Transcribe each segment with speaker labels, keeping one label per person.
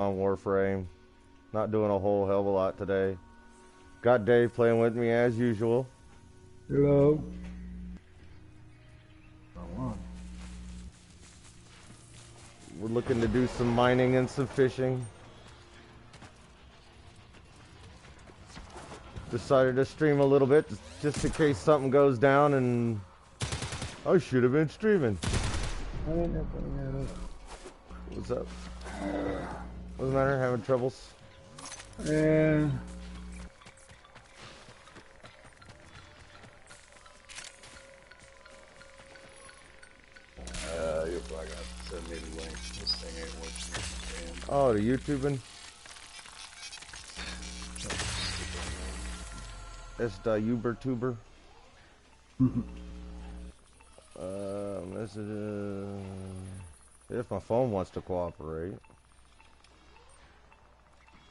Speaker 1: on Warframe. Not doing a whole hell of a lot today. Got Dave playing with me as usual.
Speaker 2: Hello.
Speaker 1: We're looking to do some mining and some fishing. Decided to stream a little bit just in case something goes down, and I should have been streaming. What's up? What's the matter? Having troubles?
Speaker 2: Yeah.
Speaker 3: You're probably gonna have to send me the link. This thing ain't working.
Speaker 1: Oh, the YouTubing? It's the UberTuber. If my phone wants to cooperate.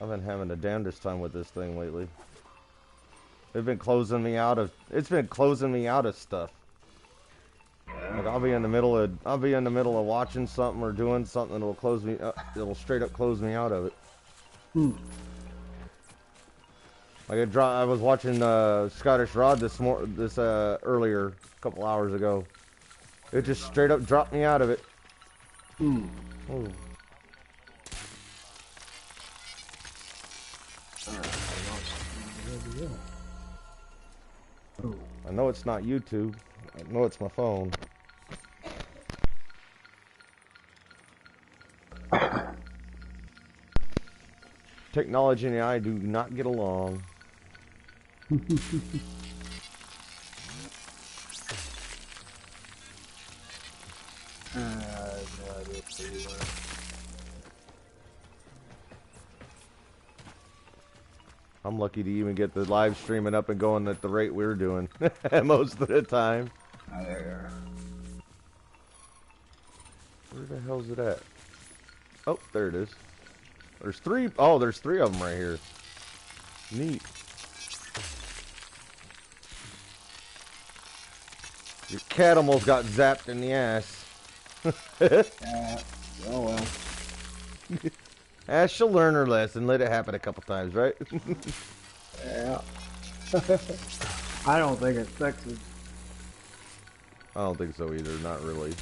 Speaker 1: I've been having the damnedest time with this thing lately. It's been closing me out of stuff. Like I'll be in the middle of watching something or doing something that'll close me up, it'll straight up close me out of it. Like I was watching Scottish Rod earlier, a couple hours ago. It just straight up dropped me out of it.
Speaker 2: Oh.
Speaker 1: I know it's not YouTube. I know it's my phone. Technology and I do not get along. I'm lucky to even get the live streaming up and going at the rate we're doing most of the time.
Speaker 2: There.
Speaker 1: Where the hell's it at? Oh, there it is. There's three. Oh, there's three of them right here. Neat. Your cat almost got zapped in the ass.
Speaker 2: Oh well.
Speaker 1: She'll learn her lesson. Let it happen a couple times, right?
Speaker 2: Yeah. I don't think it's sexy.
Speaker 1: I don't think so either. Not really.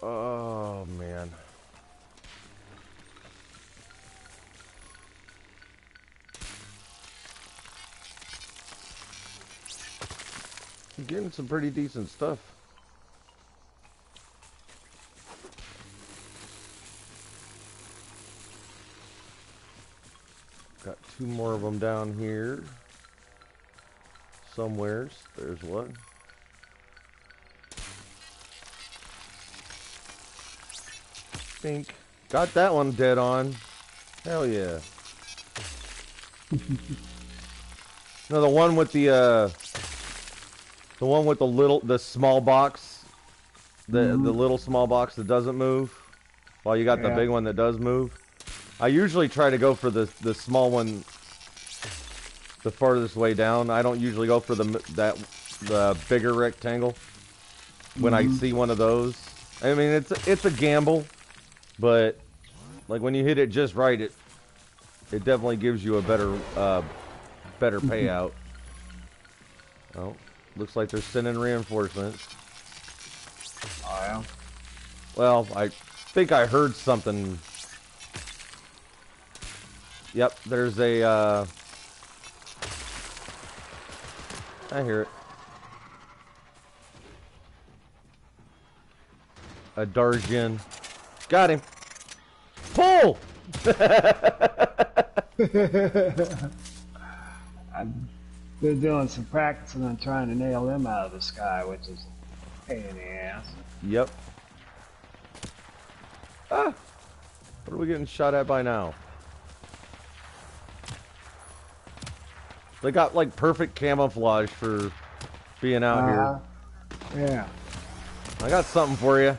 Speaker 1: Oh, man. You're getting some pretty decent stuff. Got two more of them down here. Somewheres. There's one. Think. Got that one dead on. Hell yeah. No, the one with the small box, the little small box that doesn't move, while you got the big one that does move. I usually try to go for the small one, the farthest way down. I don't usually go for the bigger rectangle when I see one of those. I mean, it's a gamble, but like when you hit it just right, it definitely gives you a better payout. Oh, looks like they're sending reinforcements.
Speaker 2: Oh yeah.
Speaker 1: Well, I think I heard something. Yep, there's a I hear it. A Darjin. Got him. Pull!
Speaker 2: I've been doing some practicing on trying to nail them out of the sky, which is a pain in the ass.
Speaker 1: Yep. Ah! What are we getting shot at by now? They got like perfect camouflage for being out here.
Speaker 2: Yeah.
Speaker 1: I got something for you.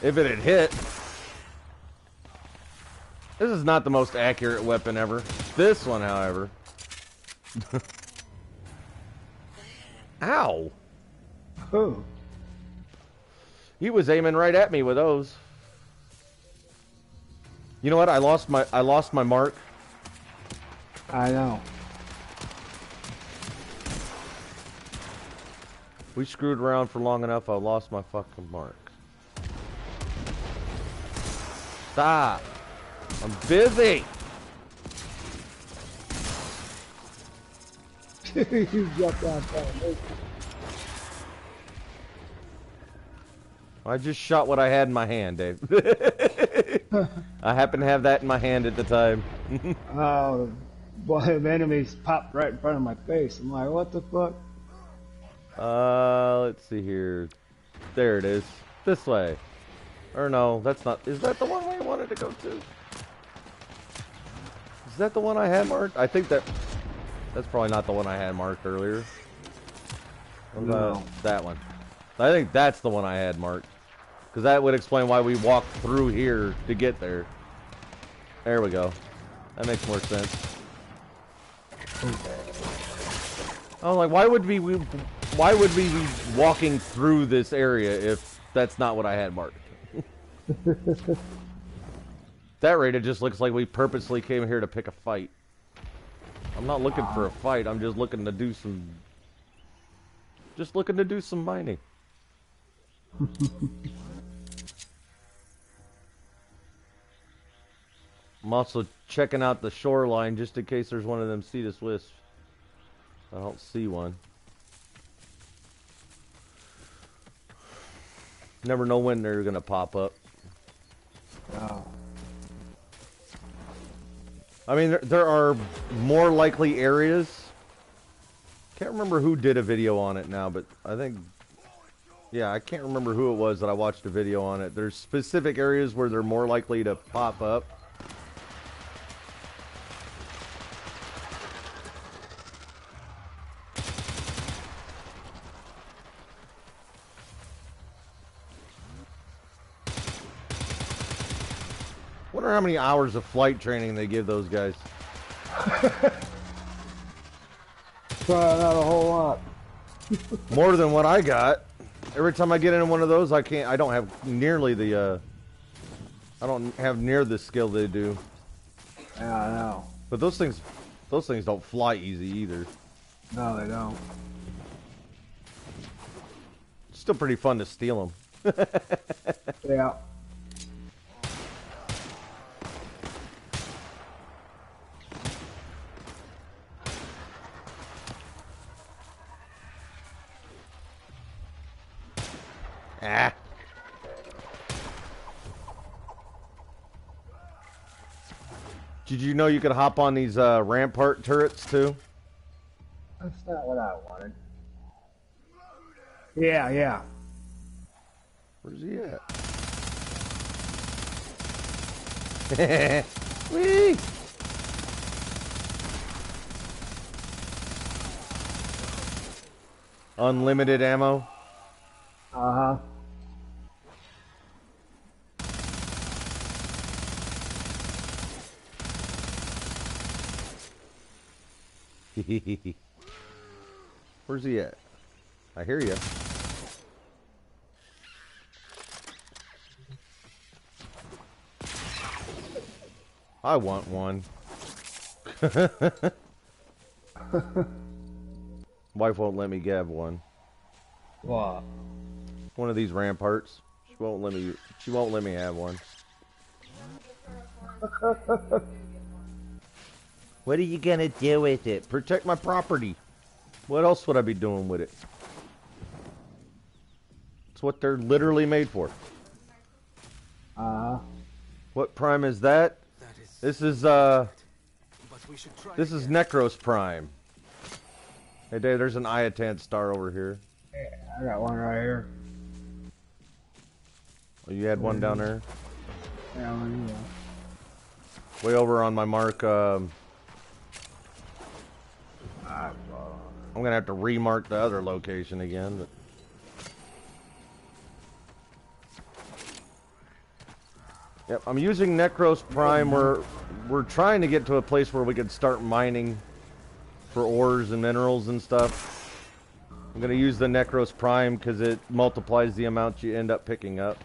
Speaker 1: If it had hit. This is not the most accurate weapon ever. This one, however. Ow!
Speaker 2: Who?
Speaker 1: He was aiming right at me with those. You know what? I lost my mark.
Speaker 2: I know.
Speaker 1: We screwed around for long enough. I lost my fucking mark. Stop! I'm busy.
Speaker 2: You jumped out there.
Speaker 1: I just shot what I had in my hand, Dave. I happened to have that in my hand at the time.
Speaker 2: Oh, boy, the enemies popped right in front of my face. I'm like, what the fuck?
Speaker 1: Let's see here. There it is. This way. Or no, that's not. Is that the one we wanted to go to? Is that the one I had marked? I think that's probably not the one I had marked earlier. What about that one? I think that's the one I had marked. Because that would explain why we walked through here to get there. There we go. That makes more sense. Oh, like why would we be walking through this area if that's not what I had marked? That rate, it just looks like we purposely came here to pick a fight. I'm not looking for a fight. I'm just looking to do some. Just looking to do some mining. I'm also checking out the shoreline just in case there's one of them Cetus wisps. I don't see one. Never know when they're gonna pop up.
Speaker 2: Oh.
Speaker 1: I mean, there are more likely areas. Can't remember who did a video on it now, but I think, yeah, I can't remember who it was that I watched a video on it. There's specific areas where they're more likely to pop up. Wonder how many hours of flight training they give those guys.
Speaker 2: Probably not a whole lot.
Speaker 1: More than what I got. Every time I get into one of those, I don't have nearly the, I don't have near the skill they do.
Speaker 2: Yeah, I know.
Speaker 1: But those things don't fly easy either.
Speaker 2: No, they don't.
Speaker 1: It's still pretty fun to steal them.
Speaker 2: Yeah.
Speaker 1: Ah. Did you know you could hop on these rampart turrets too?
Speaker 2: That's not what I wanted. Yeah, yeah.
Speaker 1: Where's he at? Whee! Unlimited ammo.
Speaker 2: Uh-huh.
Speaker 1: Where's he at? I hear you. I want one. Wife won't let me have one.
Speaker 2: What?
Speaker 1: One of these ramparts. She won't let me have one. What are you gonna do with it? Protect my property. What else would I be doing with it? It's what they're literally made for. What prime is that? This is Necros Prime. Hey Dave, there's an Iatan star over here.
Speaker 2: Yeah, I got one right here.
Speaker 1: Oh, you had one down there?
Speaker 2: Yeah, one,
Speaker 1: Way over on my mark, I'm gonna have to remark the other location again, but yep, I'm using Necros Prime. We're trying to get to a place where we can start mining for ores and minerals and stuff. I'm going to use the Necros Prime because it multiplies the amount you end up picking up.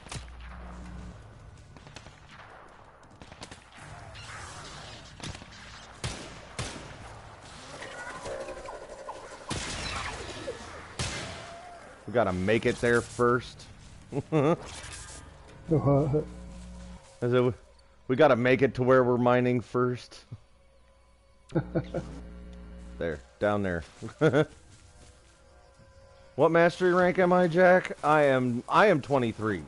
Speaker 1: We got to make it there first. We got to make it to where we're mining first. There, down there. What mastery rank am I, Jack? I am 23.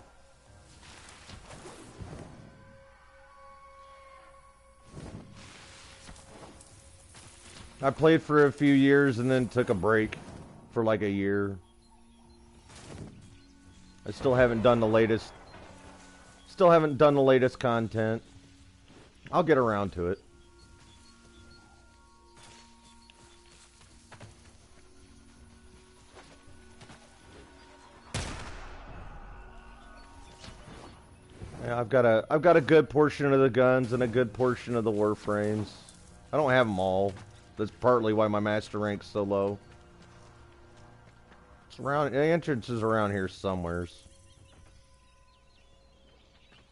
Speaker 1: I played for a few years and then took a break for like a year. I still haven't done the latest. Still haven't done the latest content. I'll get around to it. Yeah, I've got a good portion of the guns and a good portion of the Warframes. I don't have them all. That's partly why my master rank's so low. It's around, the entrance is around here somewheres.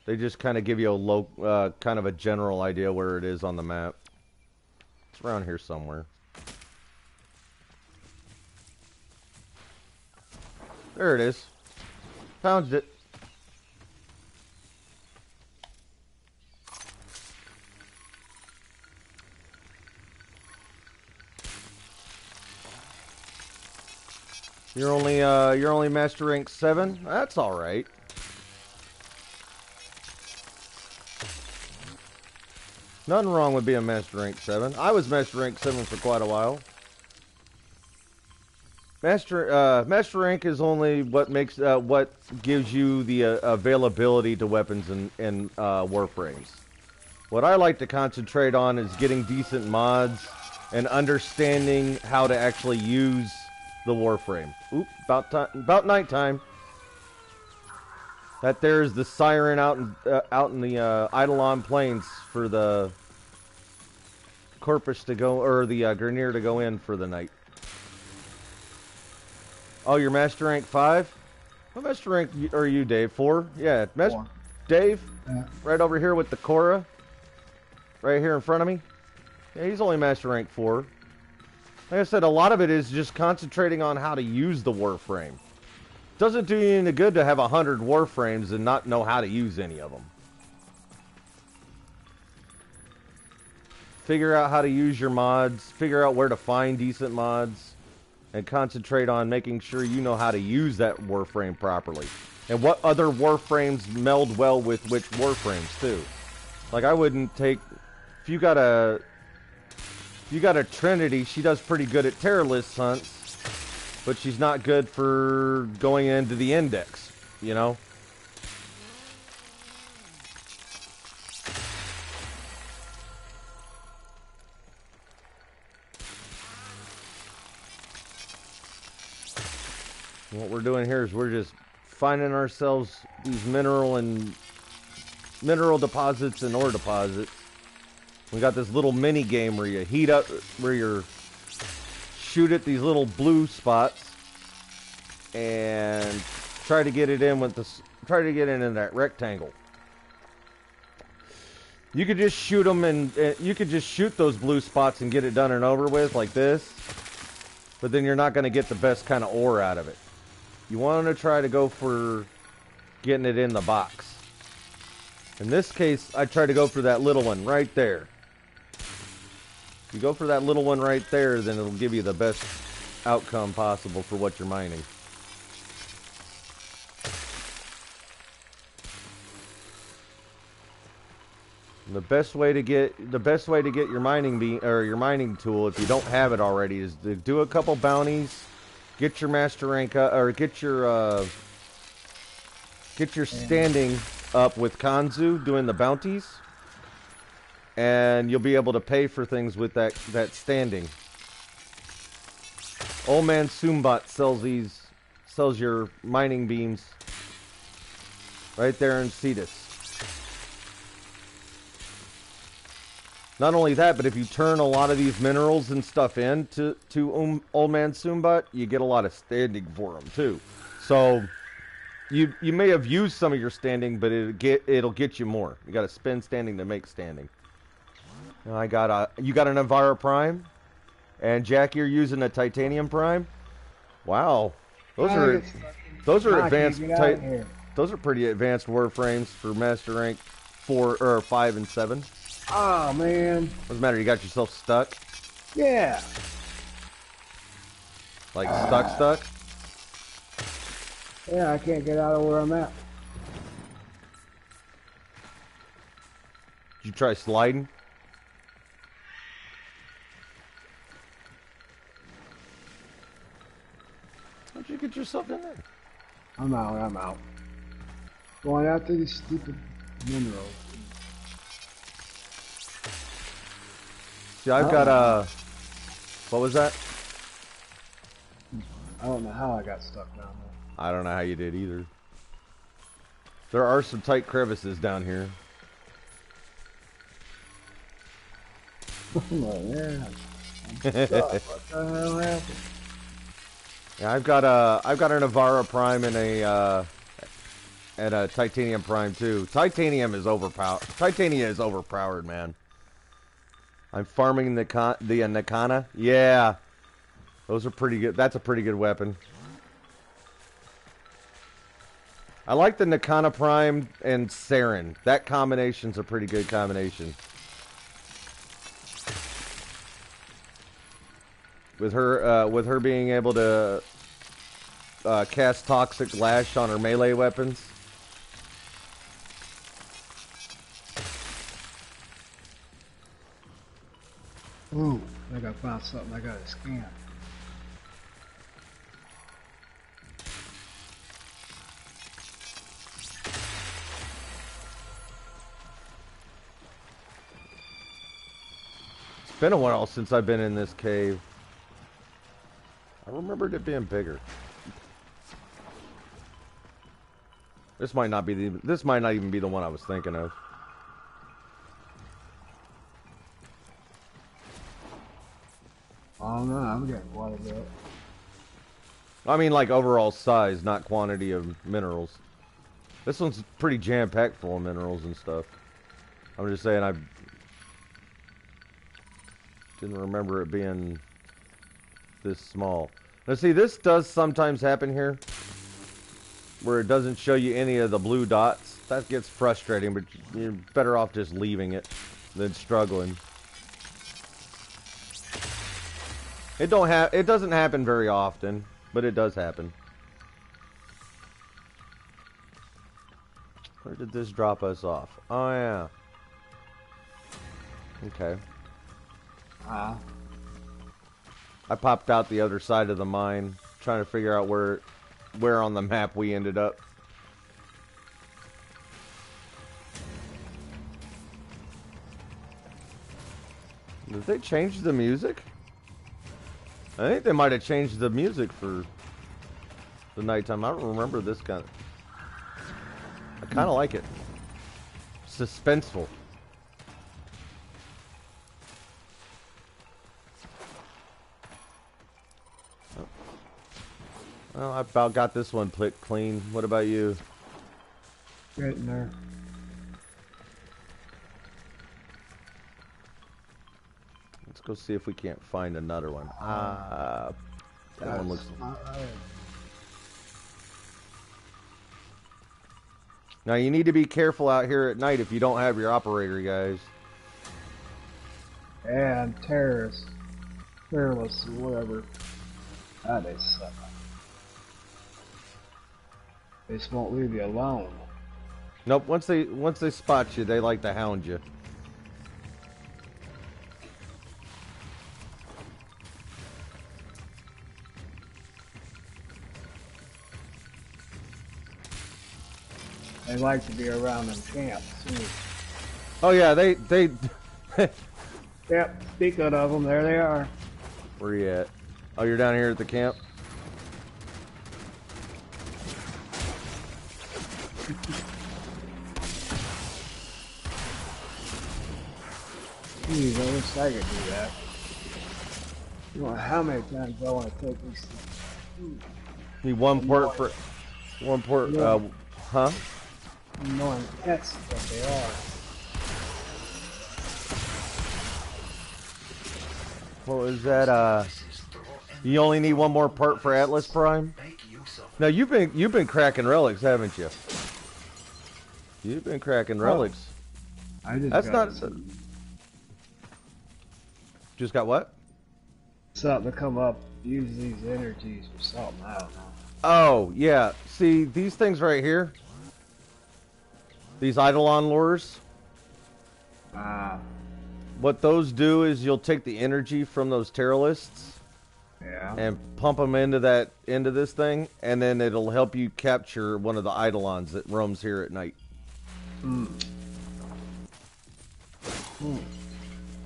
Speaker 1: They just kind of give you a low, kind of a general idea where it is on the map. It's around here somewhere. There it is. Found it. You're only master rank 7? That's all right. Nothing wrong with being master rank 7. I was master rank 7 for quite a while. Master rank is only what makes what gives you the availability to weapons and Warframes. What I like to concentrate on is getting decent mods and understanding how to actually use the Warframe. Oop, about nighttime. That there's the siren out in the Eidolon Plains for the Corpus to go, or the Grineer to go in for the night. Oh, you're master rank 5? What master rank are you, Dave? 4? Yeah, 4. Dave? Yeah. Right over here with the Korra. Right here in front of me. Yeah, he's only master rank 4. Like I said, a lot of it is just concentrating on how to use the Warframe. Doesn't do you any good to have 100 Warframes and not know how to use any of them. Figure out how to use your mods, figure out where to find decent mods, and concentrate on making sure you know how to use that Warframe properly. And what other Warframes meld well with which Warframes too. Like I wouldn't take, if you got a Trinity, she does pretty good at terror list hunts. But she's not good for going into the index, you know? What we're doing here is we're just finding ourselves these mineral deposits and ore deposits. We got this little mini game where you heat up, where you're shoot at these little blue spots and try to get it in with in that rectangle. You could just shoot them and you could just shoot those blue spots and get it done and over with like this, but then you're not going to get the best kind of ore out of it. You want to try to go for getting it in the box. In this case, I try to go for that little one right there. If you go for that little one right there, then it'll give you the best outcome possible for what you're mining. And the best way to get your mining tool, if you don't have it already, is to do a couple bounties, get your master rank up, or get your standing up with Kanzu doing the bounties. And you'll be able to pay for things with that standing. Old Man Sumbat sells your mining beams right there in Cetus. Not only that, but if you turn a lot of these minerals and stuff in to Old Man Soombutt, you get a lot of standing for them too. So you may have used some of your standing, but it'll get you more. You got to spend standing to make standing. Now you got an Avara Prime, and Jack, you're using a Titanium Prime. Wow, those are advanced. Those are pretty advanced Warframes for Master Rank 4 or 5 and 7.
Speaker 2: Oh man.
Speaker 1: What's the matter? You got yourself stuck?
Speaker 2: Yeah.
Speaker 1: Like stuck?
Speaker 2: Yeah, I can't get out of where I'm at.
Speaker 1: Did you try sliding? How'd you get yourself in there?
Speaker 2: I'm out. Going after these stupid minerals.
Speaker 1: See, I've got what was that?
Speaker 2: I don't know how I got stuck down there.
Speaker 1: I don't know how you did either. There are some tight crevices down here.
Speaker 2: Oh yeah. I'm stuck. What the hell happened?
Speaker 1: Yeah, I've got an Avara Prime and a Titanium Prime too. Titanium is overpowered. Titania is overpowered, man. I'm farming the Nakana. Yeah, those are pretty good. That's a pretty good weapon. I like the Nakana Prime and Saren. That combination's a pretty good combination. With her being able to cast Toxic Lash on her melee weapons.
Speaker 2: Ooh, I think I found something I gotta scan.
Speaker 1: It's been a while since I've been in this cave. I remembered it being bigger. This might not even be the one I was thinking of.
Speaker 2: I don't know, I'm getting quite a bit.
Speaker 1: I mean, like overall size, not quantity of minerals. This one's pretty jam-packed full of minerals and stuff. I'm just saying, I didn't remember it being this small. Now see, this does sometimes happen here, where it doesn't show you any of the blue dots. That gets frustrating, but you're better off just leaving it than struggling. It doesn't happen very often, but it does happen. Where did this drop us off? Oh yeah. Okay. I popped out the other side of the mine, trying to figure out where on the map we ended up. Did they change the music? I think they might have changed the music for the nighttime. I don't remember this kind of... I kind of like it. Suspenseful. Oh. Well, I about got this one clean. What about you?
Speaker 2: Getting there.
Speaker 1: Let's go see if we can't find another one. That one looks... Now you need to be careful out here at night if you don't have your operator, guys.
Speaker 2: And terrorists. Fearless, whatever. Ah, they suck. They just won't leave you alone.
Speaker 1: Nope, once they spot you, they like to hound you.
Speaker 2: They like to be around them camps too.
Speaker 1: Oh yeah, they
Speaker 2: Yep, speaking of them, there they are.
Speaker 1: Where you at? Oh, you're down here at the camp?
Speaker 2: Jeez, I wish I could do that. You know how many times I want to take these things?
Speaker 1: Need one port for... One port,
Speaker 2: Yeah.
Speaker 1: huh?
Speaker 2: Annoying pests that they are.
Speaker 1: What was that, You only need one more part for Atlas Prime? Now, you've been cracking relics, haven't you? You've been cracking relics.
Speaker 2: I just
Speaker 1: That's
Speaker 2: got
Speaker 1: not...
Speaker 2: some,
Speaker 1: Just got what?
Speaker 2: something to come up. Use these energies for something. I don't know.
Speaker 1: Oh, yeah. See, these things right here? These Eidolon lures? What those do is you'll take the energy from those terrorists
Speaker 2: Yeah.
Speaker 1: and pump them into this thing, and then it'll help you capture one of the Eidolons that roams here at night.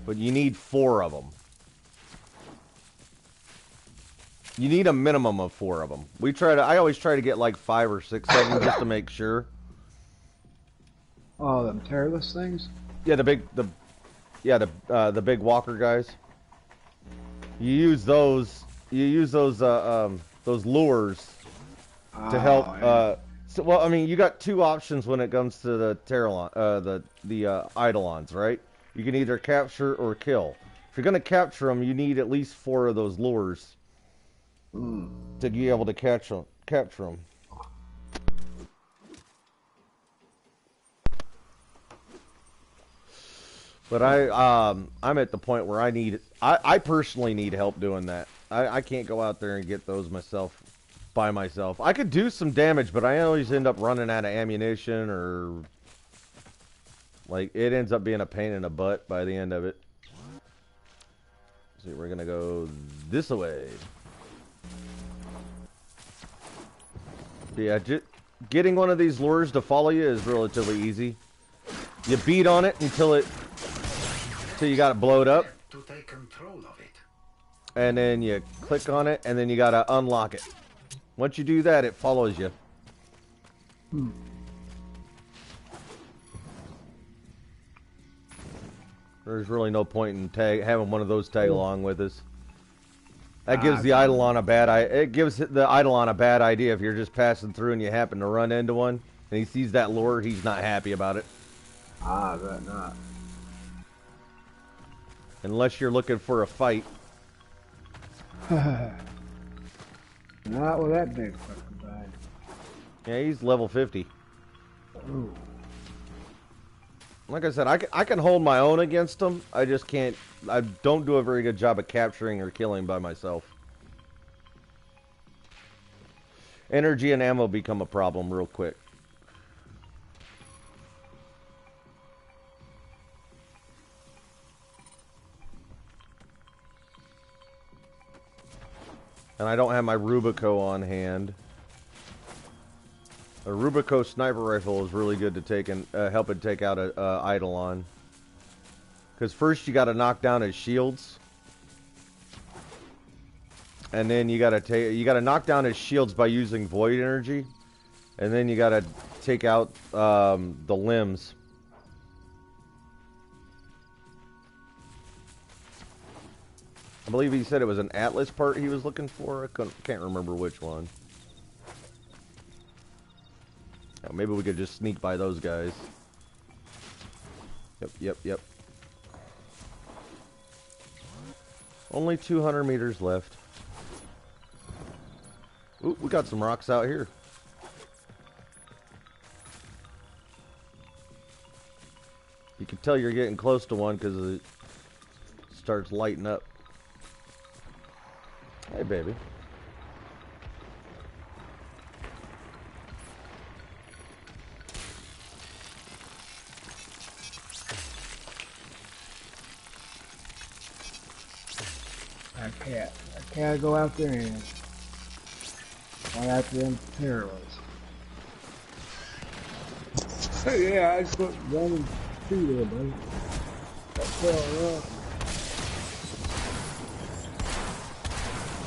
Speaker 1: But you need 4 of them. You need a minimum of 4 of them. I always try to get like 5 or 6 of them just to make sure.
Speaker 2: Oh, them terrorless things?
Speaker 1: Yeah, the big walker guys. You use those lures to help.
Speaker 2: Yeah.
Speaker 1: Well, I mean, you got 2 options when it comes to the Eidolons, right? You can either capture or kill. If you're gonna capture them, you need at least 4 of those lures to be able to capture them. But I'm at the point where I personally need help doing that. I can't go out there and get those by myself. I could do some damage, but I always end up running out of ammunition, or like it ends up being a pain in the butt by the end of it. See, we're gonna go this way. Yeah, getting one of these lures to follow you is relatively easy. You beat on it until you got it blowed up,
Speaker 4: to take control of it.
Speaker 1: and then you click on it, and then you gotta unlock it. Once you do that, it follows you. There's really no point in having one of those tag along with us. That gives the Eidolon a bad idea if you're just passing through and you happen to run into one, and he sees that lure, he's not happy about it.
Speaker 2: I bet not.
Speaker 1: Unless you're looking for a fight.
Speaker 2: Not with that big fucking guy.
Speaker 1: Yeah, he's level 50.
Speaker 2: Ooh.
Speaker 1: Like I said, I can hold my own against him. I just can't. I don't do a very good job of capturing or killing by myself. Energy and ammo become a problem real quick. And I don't have my Rubico on hand. A Rubico sniper rifle is really good to take and help it take out a Eidolon. Because first you got to knock down his shields, and then you got to knock down his shields by using void energy, and then you got to take out the limbs. I believe he said it was an Atlas part he was looking for. I can't remember which one. Oh, maybe we could just sneak by those guys. Yep. Only 200 meters left. Ooh, we got some rocks out here. You can tell you're getting close to one because it starts lighting up. Hey, baby.
Speaker 2: I can't go out there and go after them terrorists. Hey, yeah, I just put 1 and 2 there, buddy. That's all right.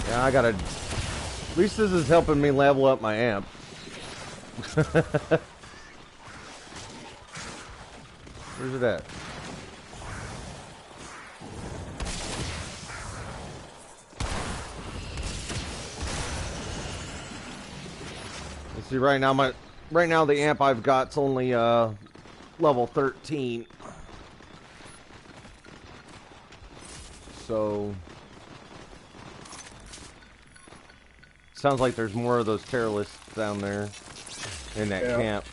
Speaker 1: Yeah, I gotta... At least this is helping me level up my amp. Where's it at? See, right now the amp I've got's only level 13. So sounds like there's more of those terrorists down there in that camp.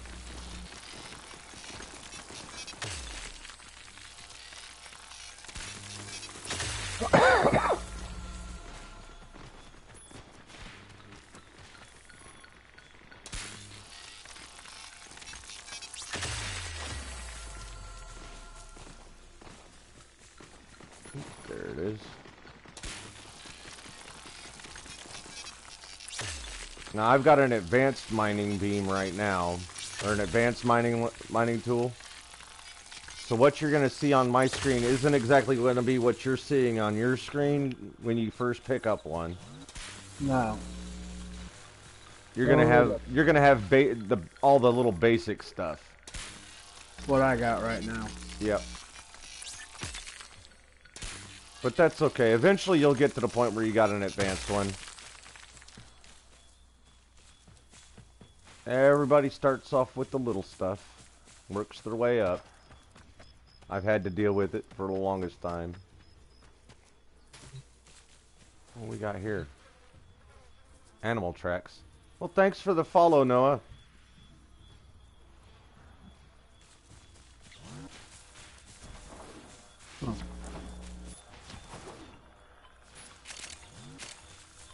Speaker 1: There it is. Now I've got an advanced mining beam right now, or an advanced mining tool. So what you're going to see on my screen isn't exactly going to be what you're seeing on your screen when you first pick up one.
Speaker 2: No.
Speaker 1: You're going to have all the little basic stuff.
Speaker 2: That's what I got right now.
Speaker 1: Yep. But that's okay. Eventually you'll get to the point where you got an advanced one. Everybody starts off with the little stuff, works their way up. I've had to deal with it for the longest time. What we got here? Animal tracks. Well, thanks for the follow, Noah.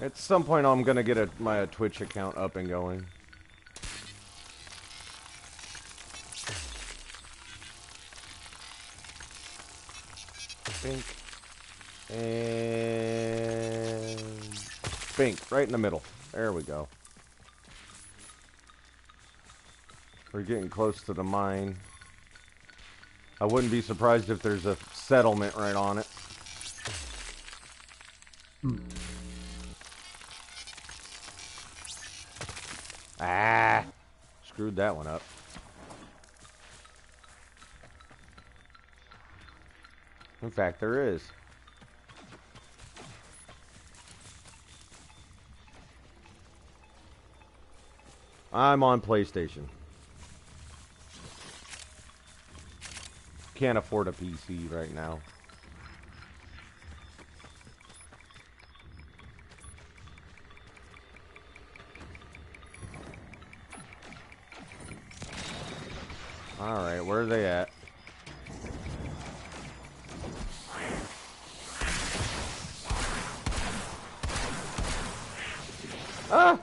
Speaker 1: At some point, I'm gonna get my Twitch account up and going. Bink. And bink, right in the middle. There we go. We're getting close to the mine. I wouldn't be surprised if there's a settlement right on it. Ah! Screwed that one up. In fact, there is. I'm on PlayStation. Can't afford a PC right now. Alright, where are they at? Ah!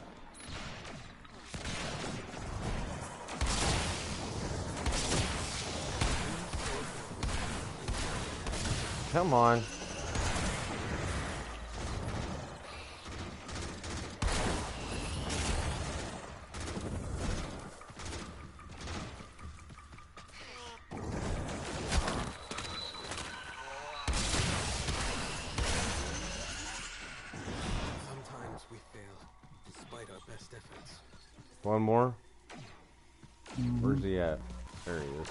Speaker 1: Come on.
Speaker 4: Sometimes we fail, despite our best efforts.
Speaker 1: One more? Where's he at? There he is.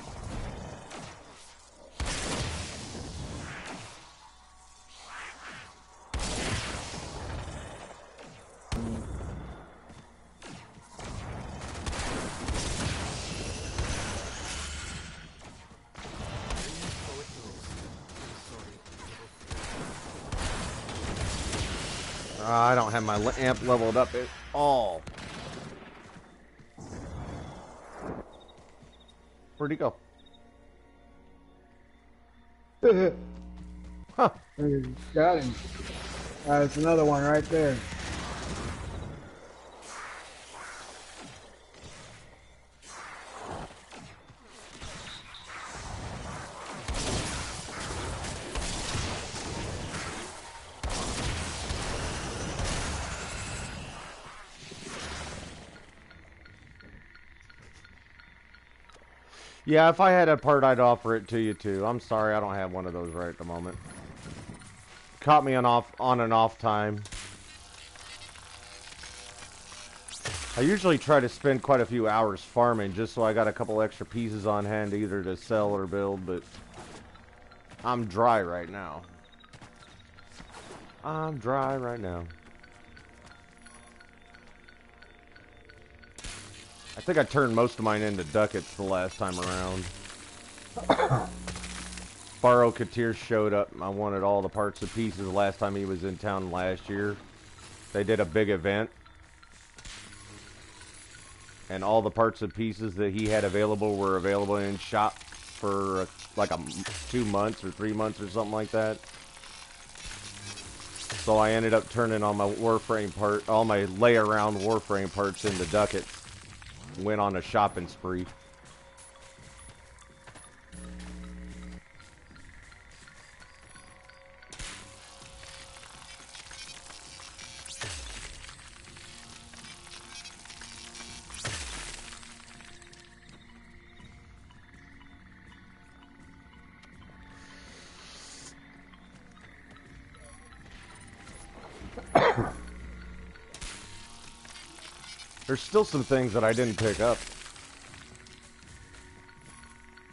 Speaker 1: I don't have my amp leveled up at all. Where'd he go? Huh.
Speaker 2: Got him. There's another one right there.
Speaker 1: Yeah, if I had a part, I'd offer it to you too. I'm sorry, I don't have one of those right at the moment. Caught me on and off time. I usually try to spend quite a few hours farming just so I got a couple extra pieces on hand either to sell or build, but I'm dry right now. I'm dry right now. I think I turned most of mine into ducats the last time around. Barrow Katir showed up. I wanted all the parts and pieces the last time he was in town last year. They did a big event. And all the parts and pieces that he had available were available in shop for like 2 months or 3 months or something like that. So I ended up turning all my Warframe all my lay-around Warframe parts into ducats. Went on a shopping spree. There's still some things that I didn't pick up.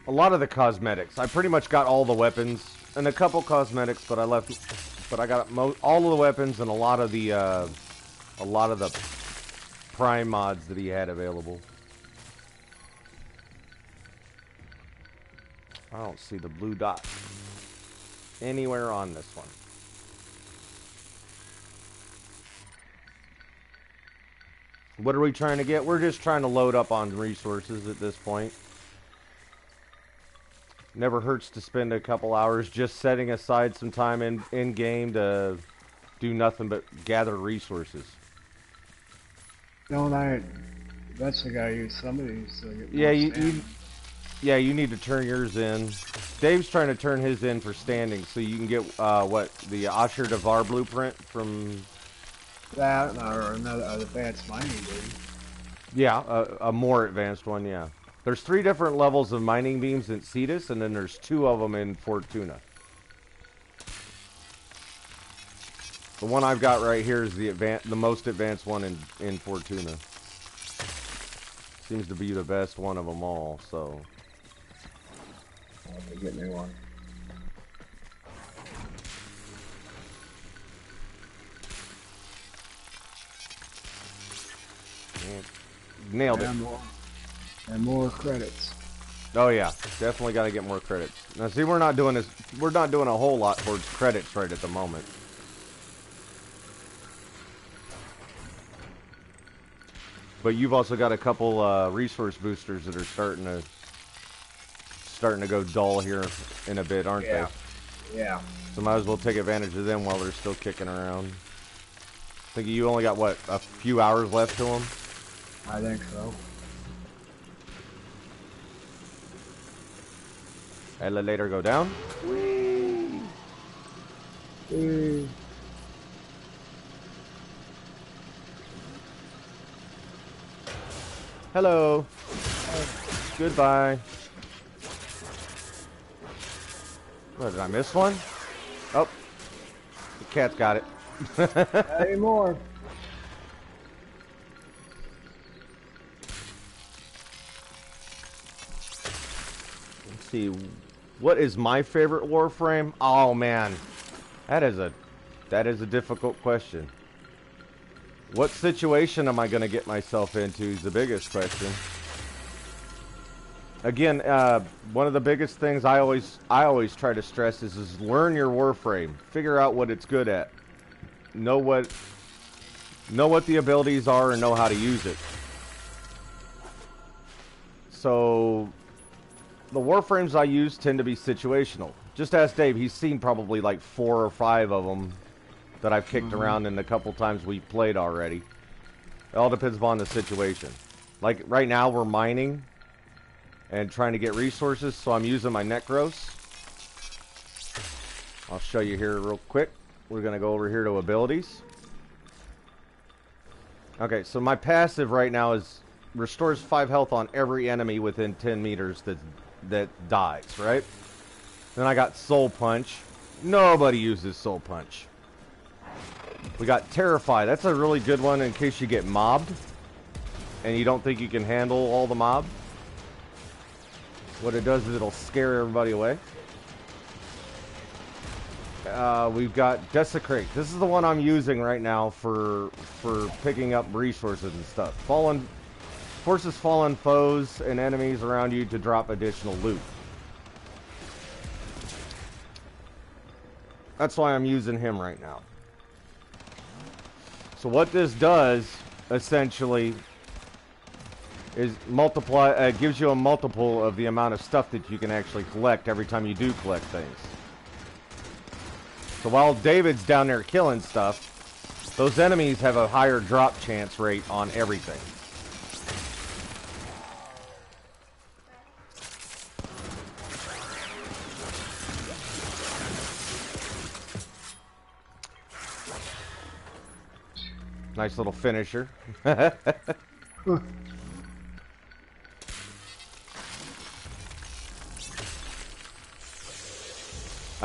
Speaker 1: A lot of the cosmetics. I pretty much got all the weapons and a couple cosmetics, but I got all of the weapons and a lot of the prime mods that he had available. I don't see the blue dot anywhere on this one. What are we trying to get? We're just trying to load up on resources at this point. Never hurts to spend a couple hours just setting aside some time in game to do nothing but gather resources.
Speaker 2: Don't I eventually gotta use some of these to get
Speaker 1: more you need to turn yours in. Dave's trying to turn his in for standing so you can get the Asher Devar blueprint from
Speaker 2: that or another advanced mining dude.
Speaker 1: Yeah, a more advanced one, yeah. There's 3 different levels of mining beams in Cetus, and then there's 2 of them in Fortuna. The one I've got right here is the most advanced one in Fortuna. Seems to be the best one of them all, so.
Speaker 2: I'll have to get me one.
Speaker 1: Nailed it.
Speaker 2: And more credits.
Speaker 1: Oh yeah, definitely got to get more credits. Now see, we're not doing a whole lot towards credits right at the moment. But you've also got a couple resource boosters that are starting to go dull here in a bit, aren't they?
Speaker 2: Yeah.
Speaker 1: So might as well take advantage of them while they're still kicking around. I think you only got what, a few hours left to them?
Speaker 2: I think so.
Speaker 1: Elevator go down. Whee!
Speaker 2: Whee!
Speaker 1: Hello. Goodbye. What, did I miss one? Oh. The cat's got it.
Speaker 2: Not anymore.
Speaker 1: Let's see. What is my favorite Warframe? Oh man. That is a difficult question. What situation am I going to get myself into is the biggest question. Again, one of the biggest things I always try to stress is learn your Warframe. Figure out what it's good at. Know what the abilities are and know how to use it. So the Warframes I use tend to be situational. Just ask Dave, he's seen probably like 4 or 5 of them that I've kicked around in the couple times we've played already. It all depends upon the situation. Like right now we're mining and trying to get resources, so I'm using my Necros. I'll show you here real quick. We're going to go over here to abilities. Okay, so my passive right now is restores 5 health on every enemy within 10 meters that dies, right? Then I got Soul Punch. Nobody uses Soul Punch. We got Terrify. That's a really good one in case you get mobbed and you don't think you can handle all the mob. What it does is it'll scare everybody away. We've got Desecrate. This is the one I'm using right now for picking up resources and stuff. Forces fallen foes and enemies around you to drop additional loot. That's why I'm using him right now. So what this does, essentially, is gives you a multiple of the amount of stuff that you can actually collect every time you do collect things. So while David's down there killing stuff, those enemies have a higher drop chance rate on everything. Nice little finisher. I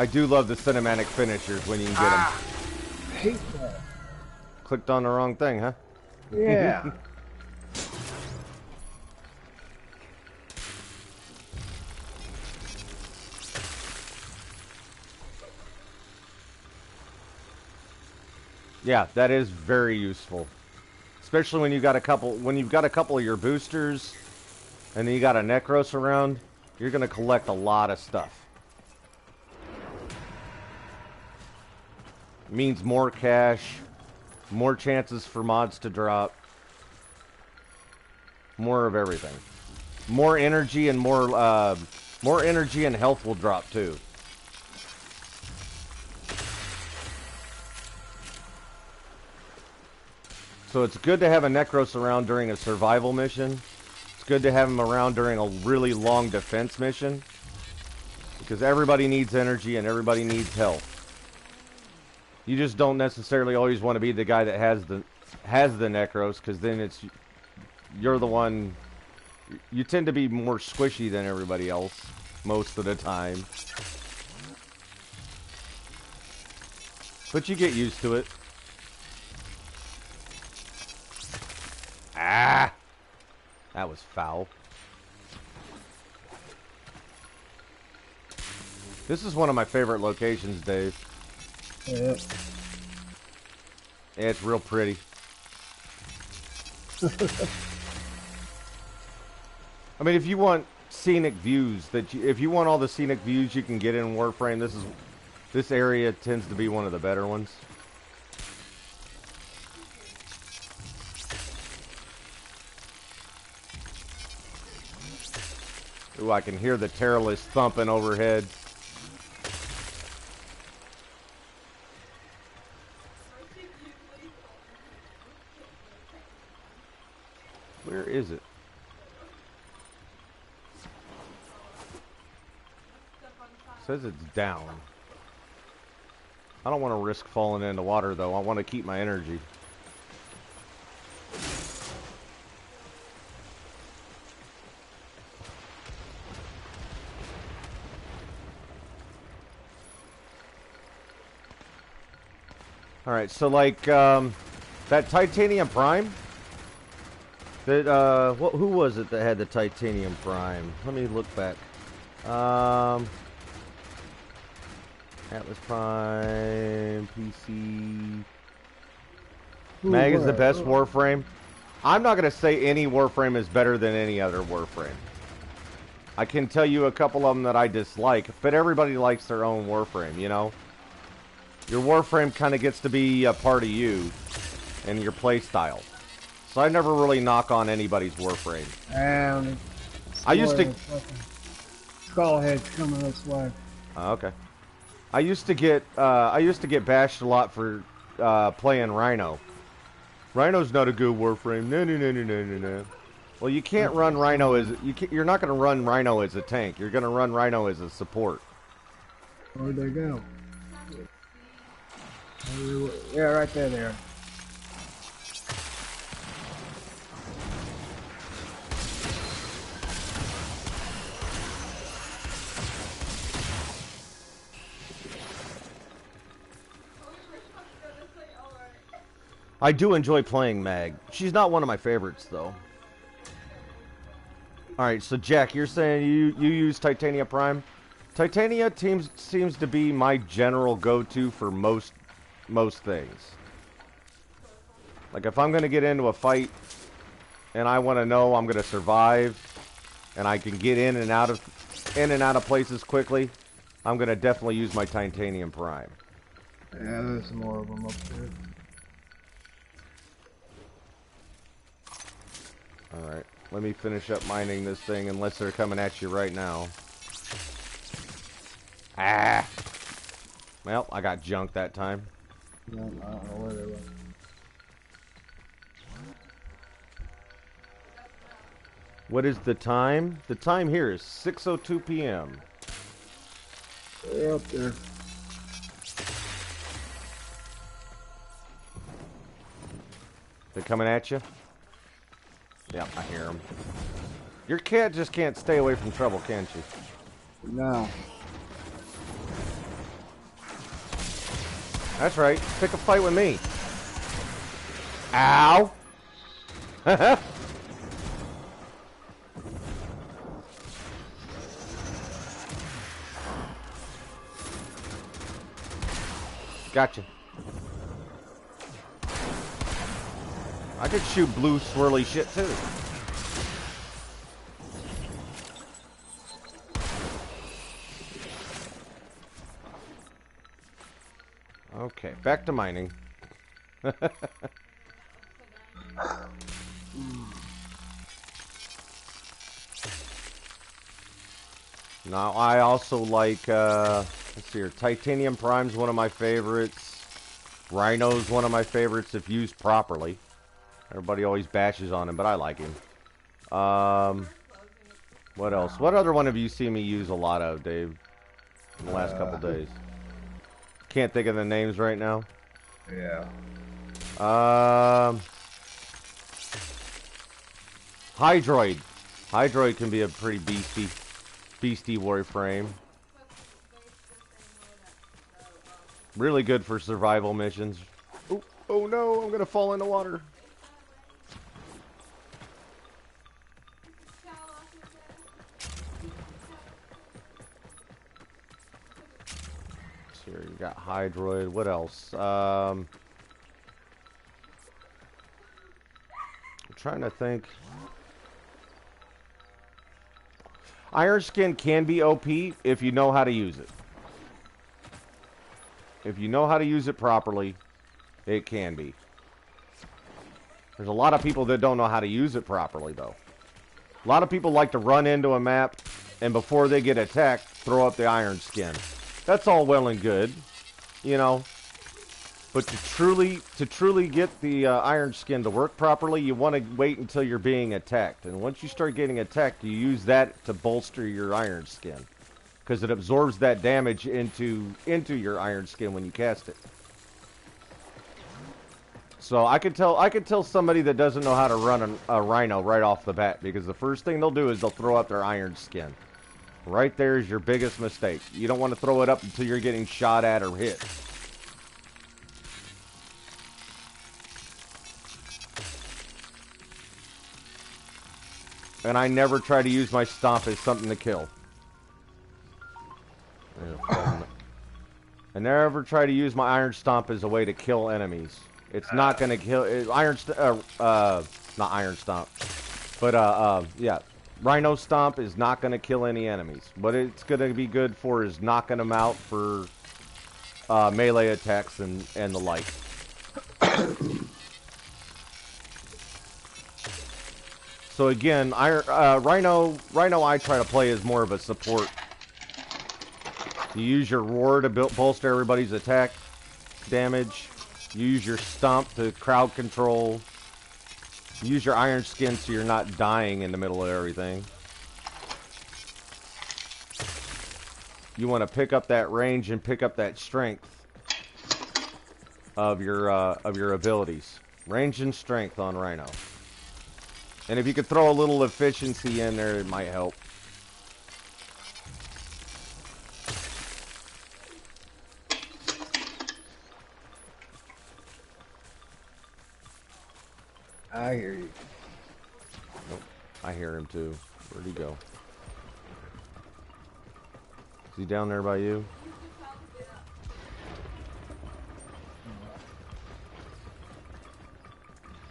Speaker 1: do love the cinematic finishers when you can get them.
Speaker 2: I hate that.
Speaker 1: Clicked on the wrong thing, huh?
Speaker 2: Yeah.
Speaker 1: Yeah, that is very useful. Especially when you've got a couple of your boosters and then you got a Necros around, you're gonna collect a lot of stuff. Means more cash, more chances for mods to drop, more of everything. More energy and more energy and health will drop too. So it's good to have a Necros around during a survival mission. It's good to have him around during a really long defense mission. Because everybody needs energy and everybody needs health. You just don't necessarily always want to be the guy that has the Necros, because then you're the one. You tend to be more squishy than everybody else most of the time. But you get used to it. Ah! That was foul. This is one of my favorite locations, Dave.
Speaker 2: Yeah.
Speaker 1: Yeah, it's real pretty. I mean, if you want scenic views, if you want all the scenic views you can get in Warframe, this area tends to be one of the better ones. Ooh, I can hear the Terrorless thumping overhead. Where is it? Says it's down. I don't want to risk falling into water though. I want to keep my energy. Alright, so like that Titanium Prime that who was it that had the Titanium Prime? Let me look back. Atlas Prime PC Mag is the best Warframe. I'm not gonna say any Warframe is better than any other Warframe. I can tell you a couple of them that I dislike, but everybody likes their own Warframe, you know? Your Warframe kind of gets to be a part of you and your play style. So I never really knock on anybody's Warframe. I used to...
Speaker 2: Skullhead's coming this way.
Speaker 1: Okay. I used to get bashed a lot for playing Rhino. Rhino's not a good Warframe. No. Well, you can't run Rhino as... You're not going to run Rhino as a tank. You're going to run Rhino as a support.
Speaker 2: Where'd they go? Yeah, right there.
Speaker 1: I do enjoy playing Mag. She's not one of my favorites, though. Alright, so Jack, you're saying you use Titania Prime? Titania seems to be my general go-to for most things. Like, if I'm going to get into a fight, and I want to know I'm going to survive, and I can get in and out of places quickly, I'm going to definitely use my titanium prime.
Speaker 2: Yeah, there's more of them up there.
Speaker 1: Alright, let me finish up mining this thing unless they're coming at you right now. Ah! Well, I got junked that time.
Speaker 2: No, I don't know where they went.
Speaker 1: What is the time? The time here is 6:02 p.m.
Speaker 2: They're up there.
Speaker 1: They're coming at you? Yep, I hear them. Your cat just can't stay away from trouble, can't you?
Speaker 2: No.
Speaker 1: That's right. Pick a fight with me. Ow! Gotcha. I could shoot blue swirly shit too. Okay, back to mining. Now, I also like, let's see here, Titanium Prime's one of my favorites. Rhino's one of my favorites if used properly. Everybody always bashes on him, but I like him. What else? What other one have you seen me use a lot of, Dave, in the last couple days? Can't think of the names right now.
Speaker 2: Yeah.
Speaker 1: Hydroid. Hydroid can be a pretty beastie Warframe. Really good for survival missions. Oh no, I'm gonna fall in the water. Here you got Hydroid. What else? I'm trying to think. Iron Skin can be OP if you know how to use it. If you know how to use it properly, it can be. There's a lot of people that don't know how to use it properly, though. A lot of people like to run into a map, and before they get attacked, throw up the Iron Skin. That's all well and good, you know. But to truly get the Iron Skin to work properly, you want to wait until you're being attacked. And once you start getting attacked, you use that to bolster your Iron Skin, because it absorbs that damage into your Iron Skin when you cast it. So I could tell somebody that doesn't know how to run a Rhino right off the bat, because the first thing they'll do is they'll throw up their Iron Skin. Right there is your biggest mistake. You don't want to throw it up until you're getting shot at or hit. And I never try to use my stomp as something to kill. I never try to use my Iron Stomp as a way to kill enemies. It's not going to kill... not Iron Stomp. But, yeah. Rhino Stomp is not going to kill any enemies. What it's going to be good for is knocking them out for melee attacks and the like. So again, Rhino I try to play as more of a support. You use your roar to bolster everybody's attack damage. You use your stomp to crowd control. You use your Iron Skin so you're not dying in the middle of everything. You want to pick up that range and pick up that strength of your abilities. Range and strength on Rhino. And if you could throw a little efficiency in there, it might help.
Speaker 2: I hear you.
Speaker 1: Nope. I hear him too. Where'd he go? Is he down there by you?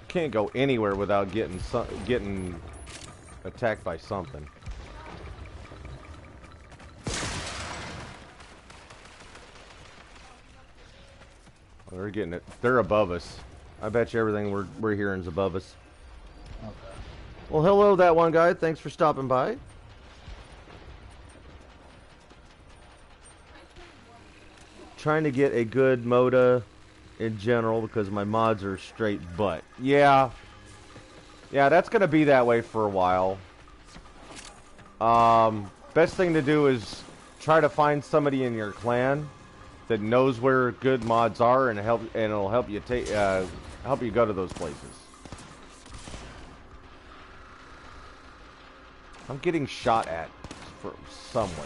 Speaker 1: can't go anywhere without getting attacked by something. Oh, they're getting it. They're above us. I bet you everything we're hearing is above us.
Speaker 2: Okay.
Speaker 1: Well, hello, that one guy. Thanks for stopping by. Trying to get a good MODA in general because my mods are straight butt. Yeah, that's gonna be that way for a while. Best thing to do is try to find somebody in your clan that knows where good mods are and it'll help you help you go to those places. I'm getting shot at from somewhere.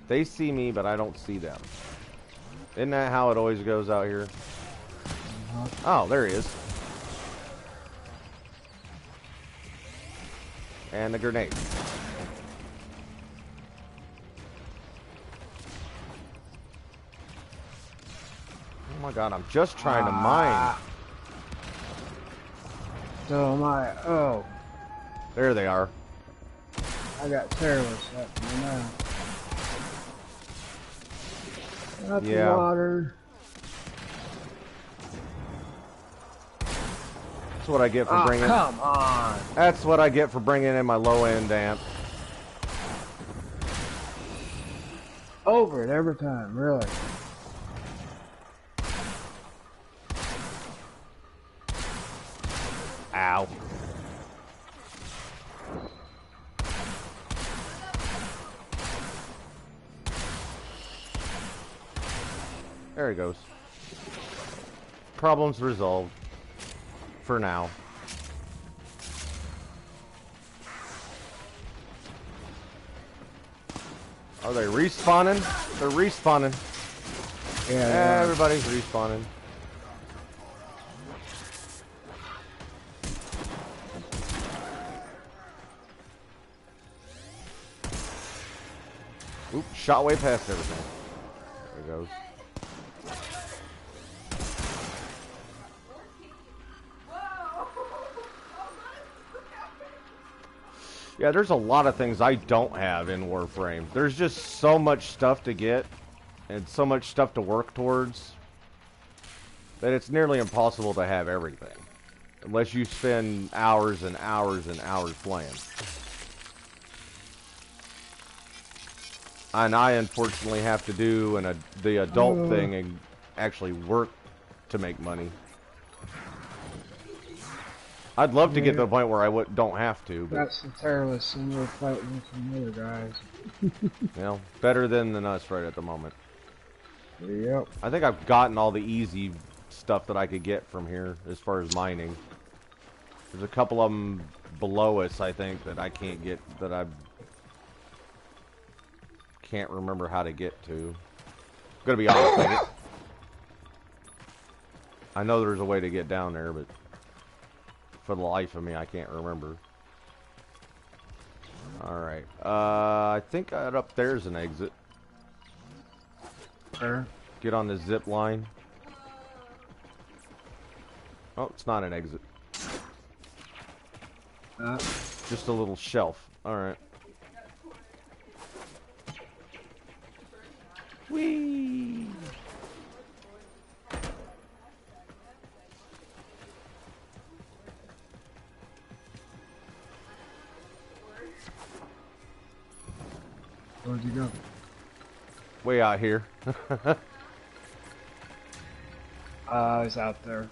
Speaker 1: They see me, but I don't see them. Isn't that how it always goes out here? Oh, there he is. And the grenade. Oh my god, I'm just trying to mine.
Speaker 2: So am I. Oh.
Speaker 1: There they are.
Speaker 2: I got terrorists up in the now. Got the water.
Speaker 1: That's what I get for bringing.
Speaker 2: Come on.
Speaker 1: That's what I get for bringing in my low-end amp.
Speaker 2: Over it every time, really.
Speaker 1: Ow. There he goes. Problems resolved. For now. Are they respawning? They're respawning.
Speaker 2: Yeah,
Speaker 1: everybody's respawning. Oop, shot way past everything. There he goes. Yeah, there's a lot of things I don't have in Warframe. There's just so much stuff to get and so much stuff to work towards that it's nearly impossible to have everything unless you spend hours and hours and hours playing. And I unfortunately have to do the adult thing and actually work to make money. I'd love to get to the point where I don't have to. But,
Speaker 2: that's the terrorists and we're fighting with some other guys.
Speaker 1: you know, better than us right at the moment.
Speaker 2: Yep.
Speaker 1: I think I've gotten all the easy stuff that I could get from here as far as mining. There's a couple of them below us, I think, that I can't get, that I can't remember how to get to. I'm gonna be honest with it. I know there's a way to get down there, but for the life of me, I can't remember. Alright. I think that up there's an exit.
Speaker 2: Where?
Speaker 1: Get on the zip line. Oh, it's not an exit. Just a little shelf. Alright. Whee!
Speaker 2: Where'd you go?
Speaker 1: Way out here.
Speaker 2: He's out there.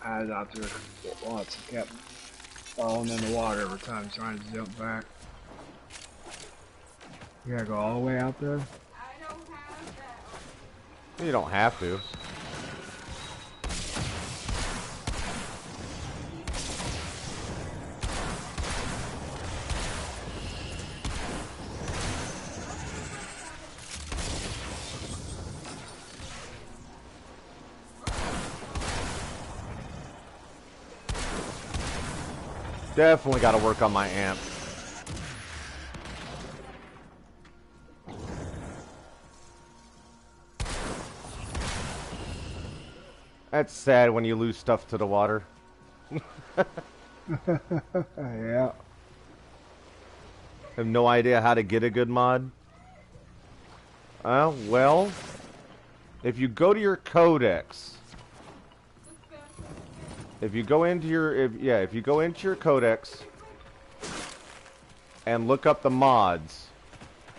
Speaker 2: I was out there once and kept falling in the water every time trying to jump back. You gotta go all the way out there?
Speaker 1: You don't have to. Definitely got to work on my amp. That's sad when you lose stuff to the water.
Speaker 2: Yeah.
Speaker 1: Have no idea how to get a good mod. Well, if you go to your codex, if you go into your codex and look up the mods,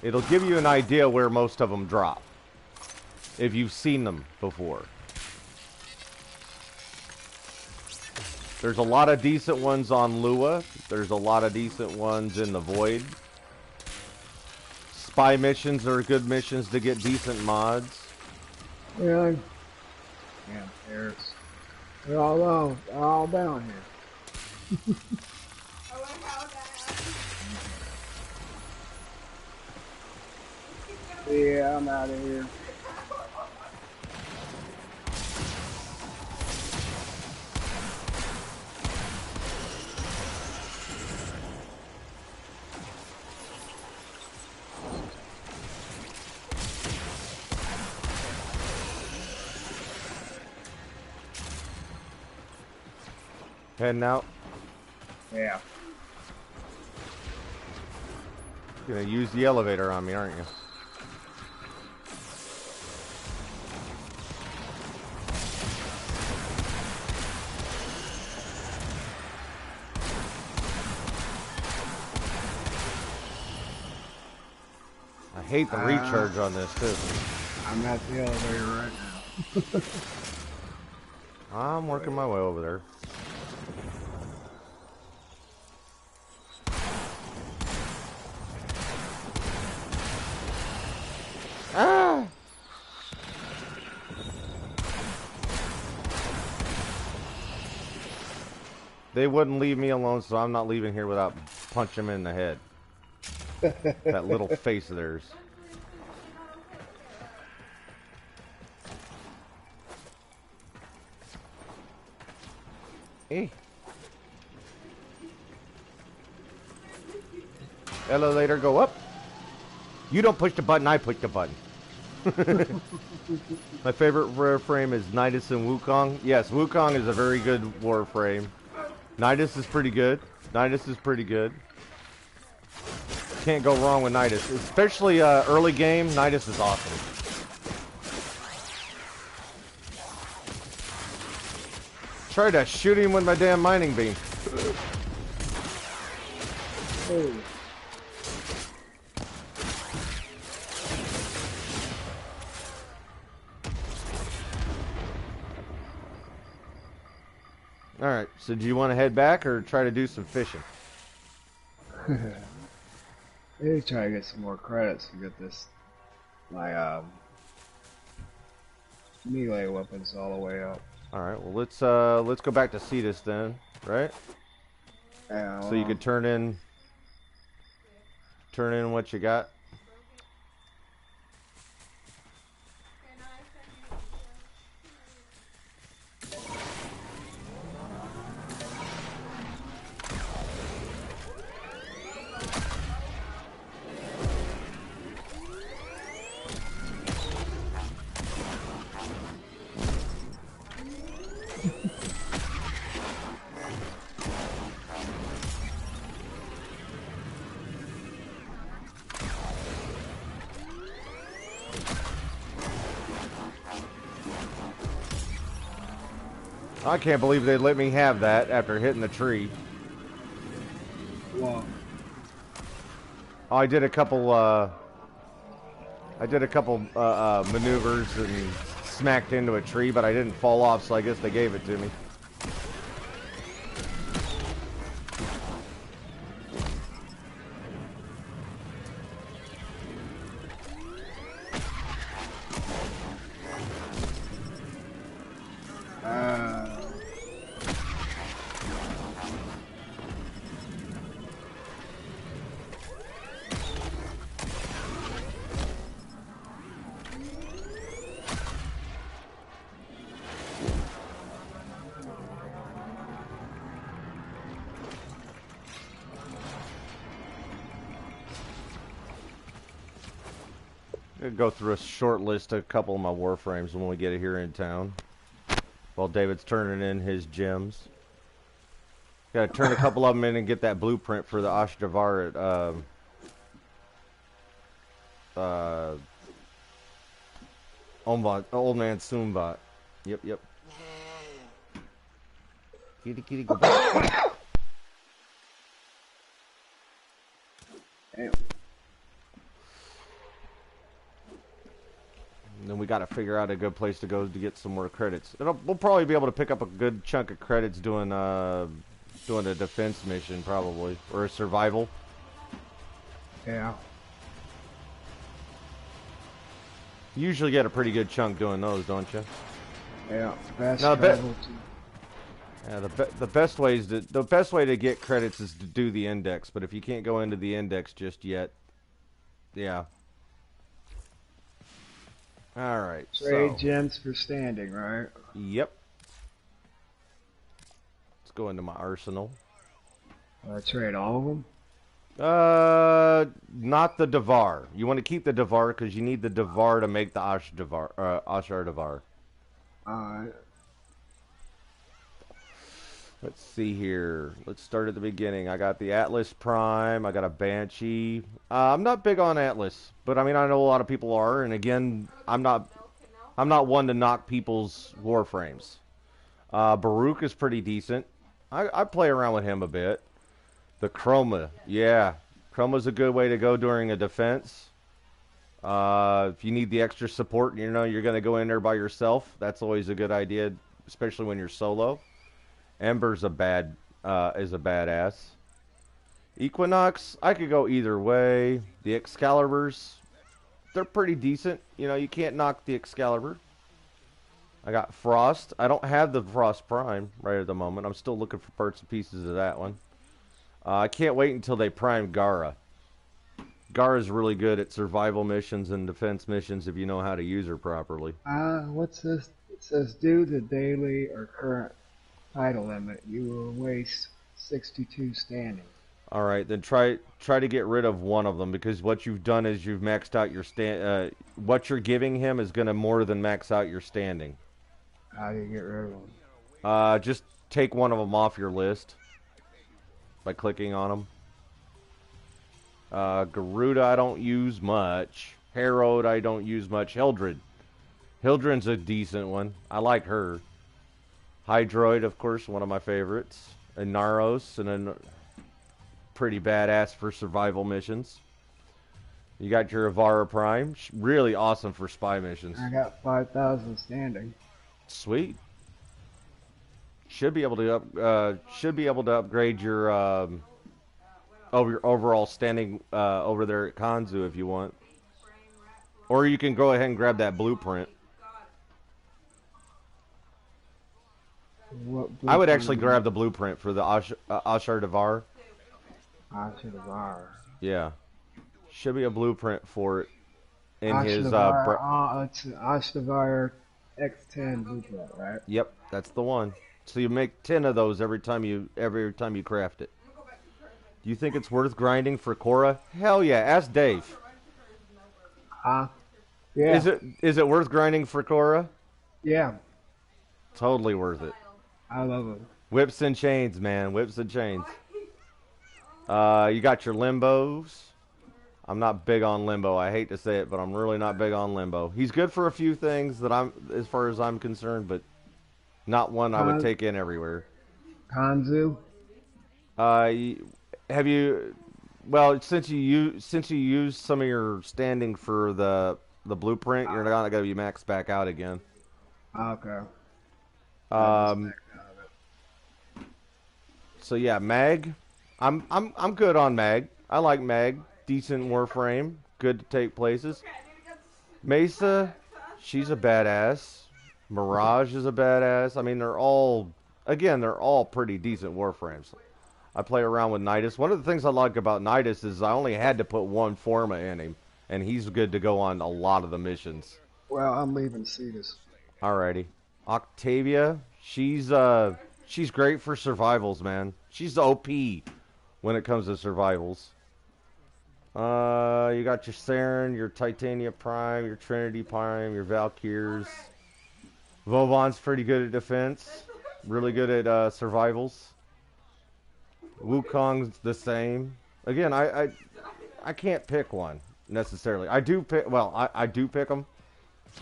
Speaker 1: it'll give you an idea where most of them drop, if you've seen them before. There's a lot of decent ones on Lua. There's a lot of decent ones in the Void. Spy missions are good missions to get decent mods.
Speaker 2: Really? Yeah, Paris. They're all low. They're all down here. Yeah, I'm out of here.
Speaker 1: Heading out.
Speaker 2: Yeah.
Speaker 1: You're gonna use the elevator on me, aren't you? I hate the recharge on this too.
Speaker 2: I'm at the elevator right now.
Speaker 1: I'm working my way over there. Ah! They wouldn't leave me alone, so I'm not leaving here without punching him in the head. That little face of theirs. Hey. Elevator go up. You don't push the button, I push the button. My favorite Warframe is Nidus and Wukong. Yes, Wukong is a very good Warframe. Nidus is pretty good. Nidus is pretty good. Can't go wrong with Nidus. Especially early game, Nidus is awesome. Try to shoot him with my damn mining beam.
Speaker 2: Hey.
Speaker 1: Alright, so do you want to head back or try to do some fishing?
Speaker 2: Maybe try to get some more credits to get this, my melee weapons all the way up.
Speaker 1: Alright, well let's go back to Cetus then, right?
Speaker 2: Yeah,
Speaker 1: So you could turn in what you got. I can't believe they let me have that after hitting the tree.
Speaker 2: Wow.
Speaker 1: Oh, I did a couple maneuvers and smacked into a tree, but I didn't fall off, so I guess they gave it to me. Go through a short list of a couple of my Warframes when we get here in town. while David's turning in his gems. Gotta turn a couple of them in and get that blueprint for the Ashtavar at Old Man Soonbot. Yep. Kitty, go back.
Speaker 2: Damn.
Speaker 1: And then we got to figure out a good place to go to get some more credits. We'll probably be able to pick up a good chunk of credits doing a defense mission, probably, or a survival.
Speaker 2: Yeah.
Speaker 1: You usually get a pretty good chunk doing those, don't you?
Speaker 2: Yeah. Fast
Speaker 1: No,
Speaker 2: travel to...
Speaker 1: Yeah, the best way to get credits is to do the index, but if you can't go into the index just yet, yeah. All right.
Speaker 2: Trade gems for standing, right?
Speaker 1: Yep. Let's go into my arsenal.
Speaker 2: Trade all of them.
Speaker 1: Not the Devar. You want to keep the Devar because you need the Devar to make the Ashar Devar.
Speaker 2: Alright.
Speaker 1: Let's see here. Let's start at the beginning. I got the Atlas Prime. I got a Banshee. I'm not big on Atlas, but I mean I know a lot of people are. And again, I'm not one to knock people's Warframes. Baruch is pretty decent. I play around with him a bit. The Chroma, yeah, Chroma's a good way to go during a defense. If you need the extra support, you know you're gonna go in there by yourself. That's always a good idea, especially when you're solo. Ember's is a badass. Equinox, I could go either way. The Excaliburs, they're pretty decent. You know, you can't knock the Excalibur. I got Frost. I don't have the Frost Prime right at the moment. I'm still looking for parts and pieces of that one. I can't wait until they prime Gara. Gara's really good at survival missions and defense missions if you know how to use her properly.
Speaker 2: What's this? It says due to daily or current title limit, you will waste 62 standing.
Speaker 1: All right, then try to get rid of one of them because what you've done is you've maxed out your what you're giving him is going to more than max out your standing.
Speaker 2: How do you get rid of them?
Speaker 1: Just take one of them off your list by clicking on them. Garuda I don't use much. Herod I don't use much. Hildren's a decent one. I like her. Hydroid, of course, one of my favorites. And Naros, and then pretty badass for survival missions. You got your Avara Prime, really awesome for spy missions.
Speaker 2: I got 5,000 standing.
Speaker 1: Sweet. Should be able to upgrade your overall standing over there at Kanzu if you want, or you can go ahead and grab that blueprint. I would actually grab the blueprint for the Ashar Devar.
Speaker 2: Ashar Devar.
Speaker 1: Yeah, should be a blueprint for it in
Speaker 2: Ashar
Speaker 1: his.
Speaker 2: it's Ashar Devar X10 blueprint, right?
Speaker 1: Yep, that's the one. So you make 10 of those every time you craft it. Do you think it's worth grinding for Korra? Hell yeah, ask Dave.
Speaker 2: Yeah.
Speaker 1: Is it worth grinding for Korra?
Speaker 2: Yeah.
Speaker 1: Totally worth it.
Speaker 2: I love it.
Speaker 1: Whips and chains, man. Whips and chains. You got your Limbos. I'm not big on Limbo. I hate to say it, but I'm really not big on Limbo. He's good for a few things as far as I'm concerned, but not one I would take in everywhere.
Speaker 2: Kanzu?
Speaker 1: Have you? Well, since you used some of your standing for the blueprint, you're not going to be maxed back out again.
Speaker 2: Okay.
Speaker 1: So yeah, Mag. I'm good on Mag. I like Mag. Decent Warframe. Good to take places. Mesa, she's a badass. Mirage is a badass. I mean, they're all pretty decent Warframes. I play around with Nidus. One of the things I like about Nidus is I only had to put one Forma in him, and he's good to go on a lot of the missions.
Speaker 2: Well, I'm leaving Cetus.
Speaker 1: Alrighty. Octavia, she's great for survivals, man. She's OP when it comes to survivals. You got your Saren, your Titania Prime, your Trinity Prime, your Valkyrs. Vauban's pretty good at defense. Really good at survivals. Wukong's the same. Again, I can't pick one necessarily. I do pick. Well, I do pick them,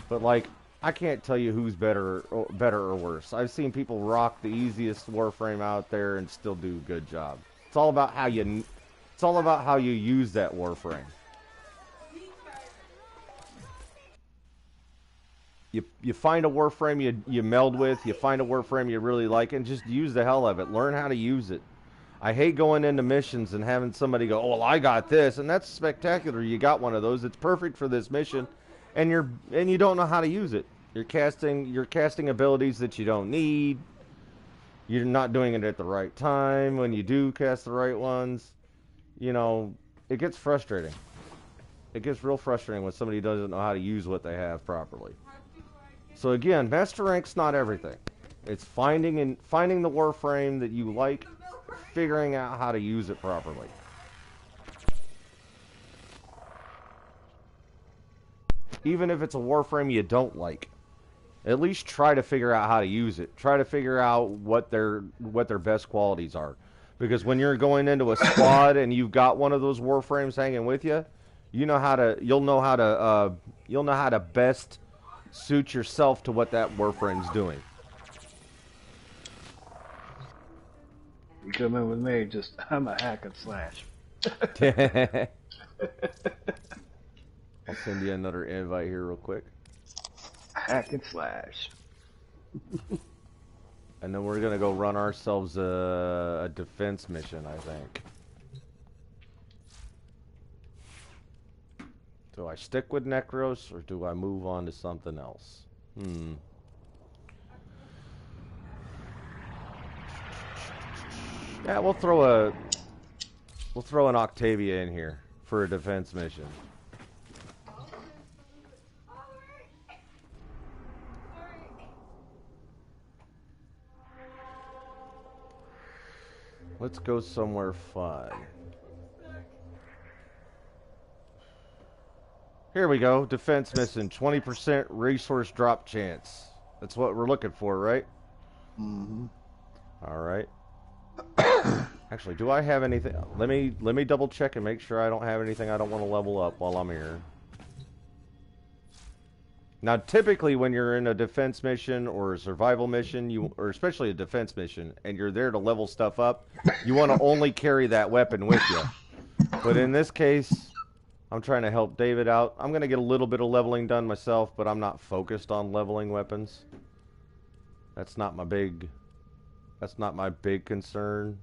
Speaker 1: but like I can't tell you who's better or worse. I've seen people rock the easiest Warframe out there and still do a good job. It's all about how you. It's all about how you use that Warframe. You find a Warframe you meld with. You find a Warframe you really like, and just use the hell of it. Learn how to use it. I hate going into missions and having somebody go, "Oh, well, I got this," and that's spectacular. You got one of those. It's perfect for this mission, and you don't know how to use it. You're casting abilities that you don't need. You're not doing it at the right time. When you do cast the right ones, you know, it gets frustrating. It gets real frustrating when somebody doesn't know how to use what they have properly. So again, Master Rank's not everything. It's finding the Warframe that you like, figuring out how to use it properly. Even if it's a Warframe you don't like, at least try to figure out how to use it. Try to figure out what their best qualities are. Because when you're going into a squad and you've got one of those Warframes hanging with you, you'll know how to best suit yourself to what that Warframe's doing.
Speaker 2: You come in with me, I'm a hack and slash.
Speaker 1: I'll send you another invite here real quick.
Speaker 2: Hack and slash.
Speaker 1: And then we're gonna go run ourselves a defense mission, I think. Do I stick with Necros or do I move on to something else? Yeah, we'll throw an Octavia in here for a defense mission. Let's go somewhere fun. Here we go. Defense mission. 20% resource drop chance. That's what we're looking for, right?
Speaker 2: Mm-hmm.
Speaker 1: All right. Actually, do I have anything? Let me double check and make sure I don't have anything I don't want to level up while I'm here. Now, typically, when you're in a defense mission or a survival mission, or especially a defense mission, and you're there to level stuff up, you want to only carry that weapon with you. But in this case, I'm trying to help David out. I'm going to get a little bit of leveling done myself, but I'm not focused on leveling weapons. That's not my big concern.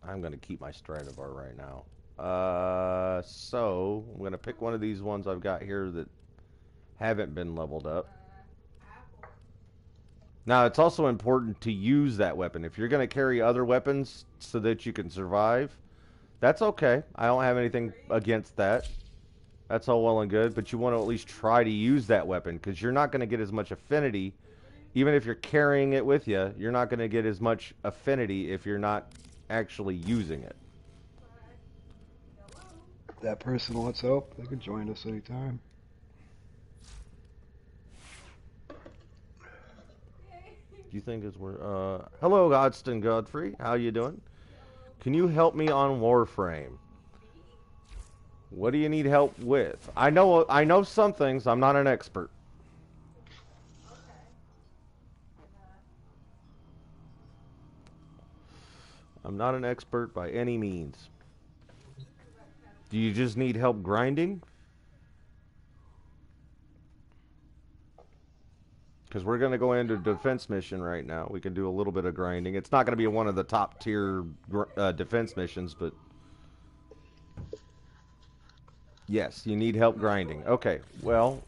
Speaker 1: I'm going to keep my Stradivar right now. So, I'm going to pick one of these ones I've got here that haven't been leveled up. Now, it's also important to use that weapon. If you're going to carry other weapons so that you can survive, that's okay. I don't have anything against that. That's all well and good, but you want to at least try to use that weapon because you're not going to get as much affinity. Even if you're carrying it with you, you're not going to get as much affinity if you're not actually using it.
Speaker 2: If that person wants help, they can join us anytime.
Speaker 1: Do you think it's worth... hello, Godston Godfrey. How you doing? Can you help me on Warframe? What do you need help with? I know some things. I'm not an expert. I'm not an expert by any means. Do you just need help grinding? Because we're going to go into a defense mission right now. We can do a little bit of grinding. It's not going to be one of the top tier defense missions, but... Yes, you need help grinding. Okay, well...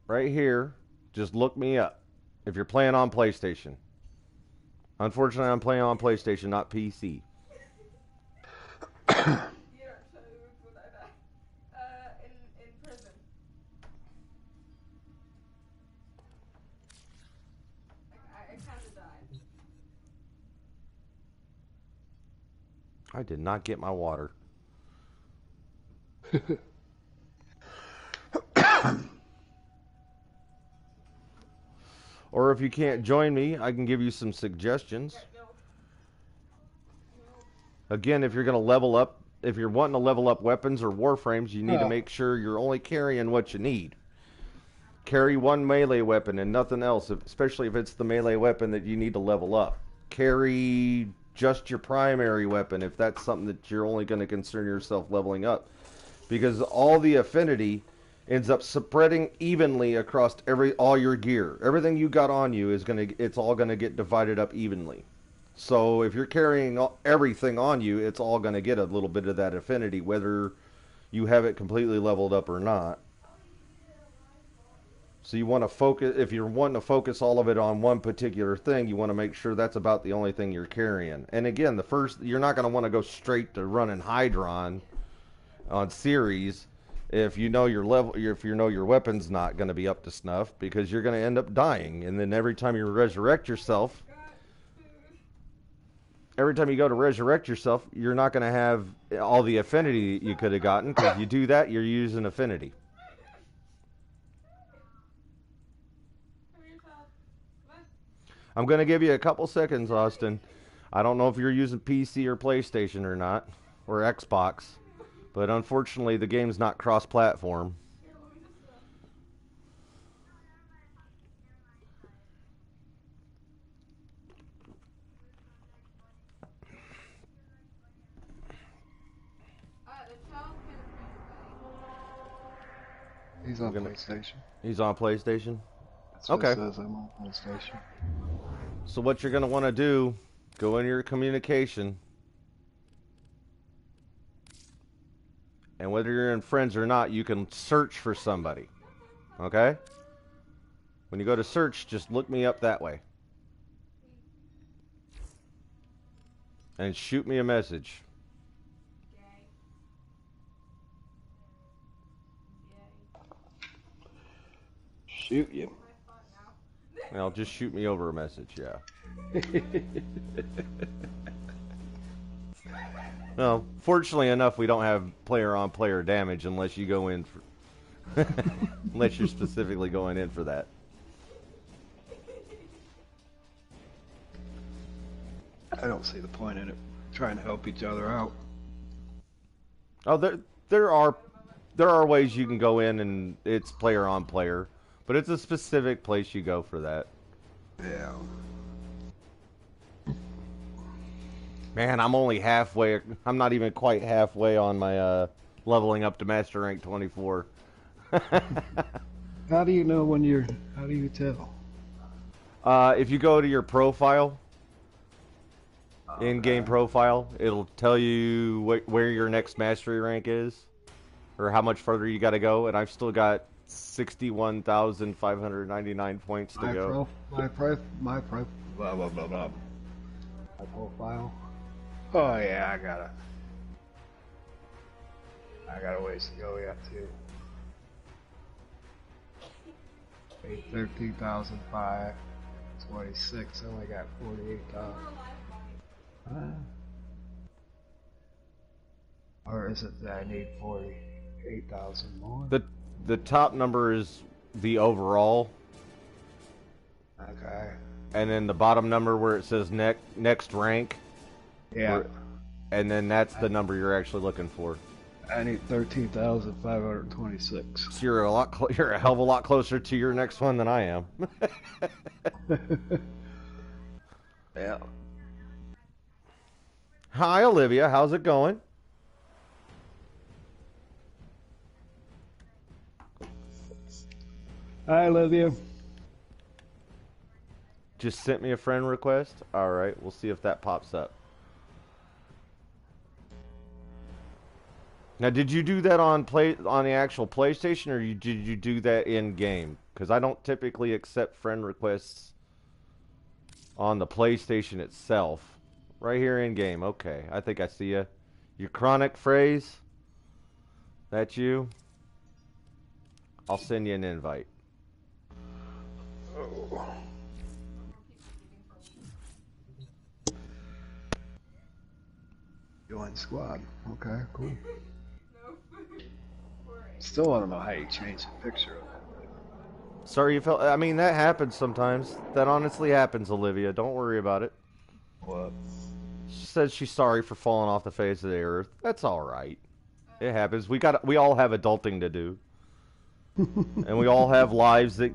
Speaker 1: Right here, just look me up. If you're playing on PlayStation. Unfortunately, I'm playing on PlayStation, not PC. I did not get my water. Or if you can't join me, I can give you some suggestions. Again, if you're going to level up, if you're wanting to level up weapons or warframes, you need to make sure you're only carrying what you need. Carry one melee weapon and nothing else, especially if it's the melee weapon that you need to level up. Carry just your primary weapon if that's something that you're only going to concern yourself leveling up. Because all the affinity ends up spreading evenly across all your gear. Everything you got on you is it's all gonna get divided up evenly. So if you're carrying everything on you, it's all gonna get a little bit of that affinity, whether you have it completely leveled up or not. So you want to focus, if you're wanting to focus all of it on one particular thing, you want to make sure that's about the only thing you're carrying. And again, you're not going to want to go straight to running Hydron on series if you know your weapon's not going to be up to snuff, because you're going to end up dying. And then every time you resurrect yourself, every time you go to resurrect yourself, you're not going to have all the affinity you could have gotten, because you do that, you're using affinity. I'm going to give you a couple seconds, Austin. I don't know if you're using PC or PlayStation or not, or Xbox. But unfortunately, the game's not cross-platform.
Speaker 2: He's on PlayStation.
Speaker 1: He's on PlayStation?
Speaker 2: That's what it says. I'm on PlayStation.
Speaker 1: So what you're going to want to do, go into your communication. And whether you're in friends or not, you can search for somebody. Okay? When you go to search, just look me up that way. And shoot me a message.
Speaker 2: Shoot you.
Speaker 1: Well, just shoot me over a message, yeah. Well, fortunately enough, we don't have player-on-player damage unless you go in for... unless you're specifically going in for that.
Speaker 2: I don't see the point in it. Trying to help each other out.
Speaker 1: Oh, there are ways you can go in and it's player-on-player, but it's a specific place you go for that.
Speaker 2: Yeah.
Speaker 1: Man, I'm only halfway. I'm not even quite halfway on my leveling up to Master Rank 24.
Speaker 2: How do you know when you're... How do you tell?
Speaker 1: If you go to your profile, in-game profile, it'll tell you where your next mastery rank is, or how much further you got to go. And I've still got 61,599 points to go.
Speaker 2: My profile. Oh yeah, I got a ways to go yet too. 13,526. I only got 48,000. Or is it that I need 48,000 more?
Speaker 1: The top number is the overall.
Speaker 2: Okay.
Speaker 1: And then the bottom number where it says next rank.
Speaker 2: Yeah.
Speaker 1: And then that's the number you're actually looking for.
Speaker 2: I need 13,526.
Speaker 1: So you're a hell of a lot closer to your next one than I am.
Speaker 2: Yeah.
Speaker 1: Hi, Olivia. How's it going?
Speaker 2: Hi, Olivia.
Speaker 1: Just sent me a friend request. All right, we'll see if that pops up. Now, did you do that on the actual PlayStation, or did you do that in game? Because I don't typically accept friend requests on the PlayStation itself. Right here in game. Okay, I think I see you. Your chronic phrase. That you? I'll send you an invite.
Speaker 2: Oh. Join squad. Okay, cool. Still want to know how you change the picture of it.
Speaker 1: Sorry you felt... I mean, that happens sometimes. That honestly happens, Olivia. Don't worry about it.
Speaker 3: What?
Speaker 1: She says she's sorry for falling off the face of the earth. That's alright. It happens. We all have adulting to do. And we all have lives that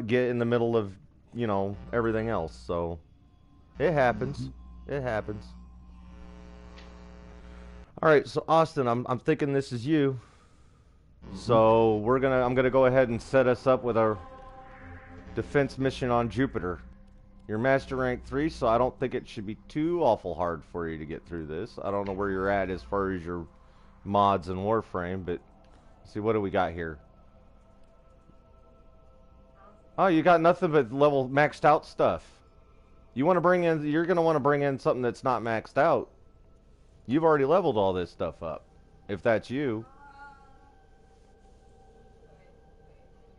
Speaker 1: get in the middle of, you know, everything else. So, it happens. It happens. Alright, so Austin, I'm thinking this is you. So, I'm gonna go ahead and set us up with our defense mission on Jupiter. You're master rank 3, so I don't think it should be too awful hard for you to get through this. I don't know where you're at as far as your mods and Warframe, but see, what do we got here? Oh, you got nothing but level maxed out stuff. You're gonna want to bring in something that's not maxed out. You've already leveled all this stuff up, if that's you.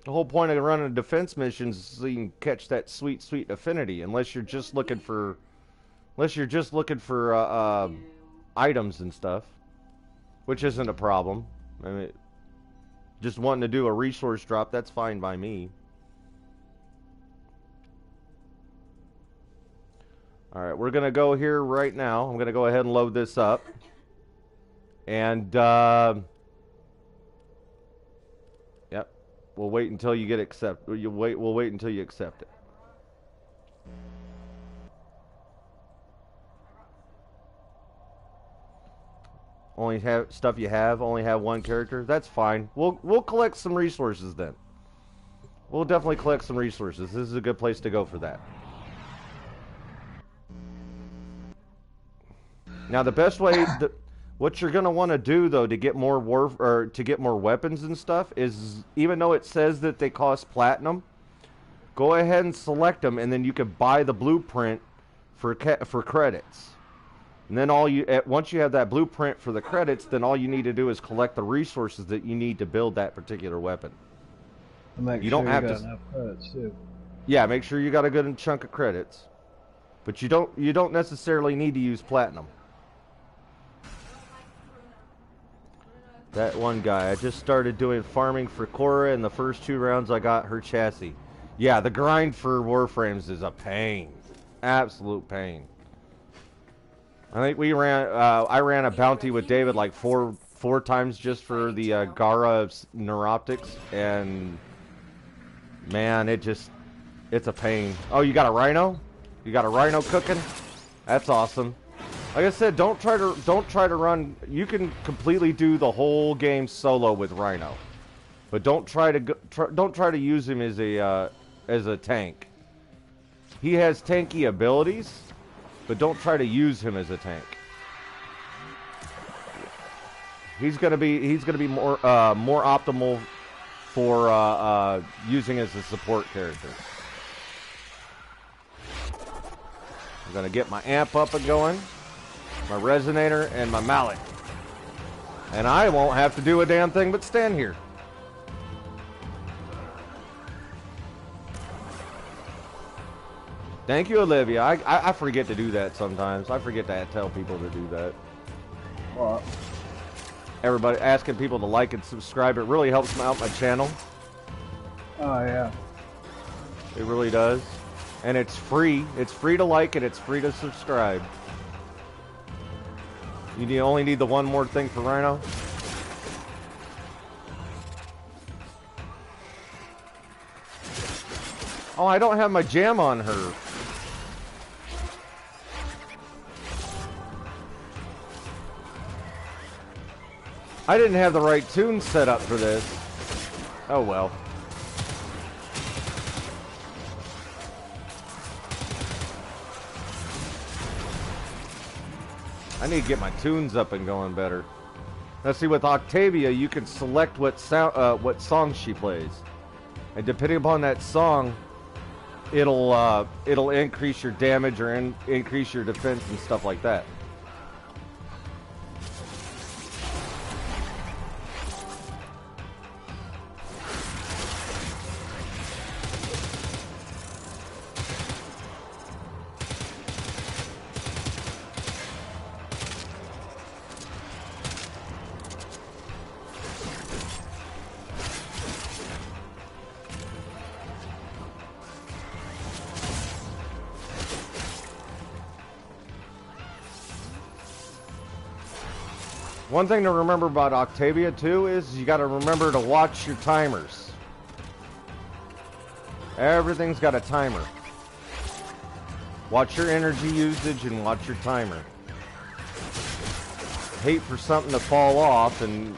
Speaker 1: The whole point of running defense missions is so you can catch that sweet, sweet affinity. Unless you're just looking for, items and stuff, which isn't a problem. I mean, just wanting to do a resource drop, that's fine by me. All right, we're gonna go here right now. I'm gonna go ahead and load this up, and yep. We'll wait until you get accept. We'll wait until you accept it. Only have stuff you have. Only have one character. That's fine. We'll collect some resources then. We'll definitely collect some resources. This is a good place to go for that. Now the best way what you're gonna want to do though to get more weapons and stuff is, even though it says that they cost platinum, go ahead and select them, and then you can buy the blueprint for credits. And then once you have that blueprint for the credits, then all you need to do is collect the resources that you need to build that particular weapon.
Speaker 2: You don't have to enough credits too.
Speaker 1: Yeah, make sure you got a good chunk of credits, but you don't necessarily need to use platinum. That one guy, I just started doing farming for Cora, and the first 2 rounds I got her chassis. Yeah, the grind for Warframes is a pain. Absolute pain. I think I ran a bounty with David like four times just for the Gara Neuroptics, and man, it's a pain. Oh, you got a rhino? You got a rhino cooking? That's awesome. Like I said, don't try to run. You can completely do the whole game solo with Rhino, but don't try to use him as a tank. He has tanky abilities, but don't try to use him as a tank. He's gonna be more optimal for using as a support character. I'm gonna get my amp up and going. My resonator, and my mallet. And I won't have to do a damn thing but stand here. Thank you, Olivia. I forget to do that sometimes. I forget to tell people to do that.
Speaker 2: What?
Speaker 1: Everybody asking people to like and subscribe. It really helps out my channel.
Speaker 2: Oh, yeah.
Speaker 1: It really does. And it's free. It's free to like and it's free to subscribe. You only need the one more thing for Rhino. Oh, I don't have my jam on her. I didn't have the right tune set up for this. Oh well. I need to get my tunes up and going better. Now see, with Octavia, you can select what song she plays, and depending upon that song, it'll increase your damage or increase your defense and stuff like that. One thing to remember about Octavia too is you got to remember to watch your timers. Everything's got a timer. Watch your energy usage and watch your timer. Hate for something to fall off and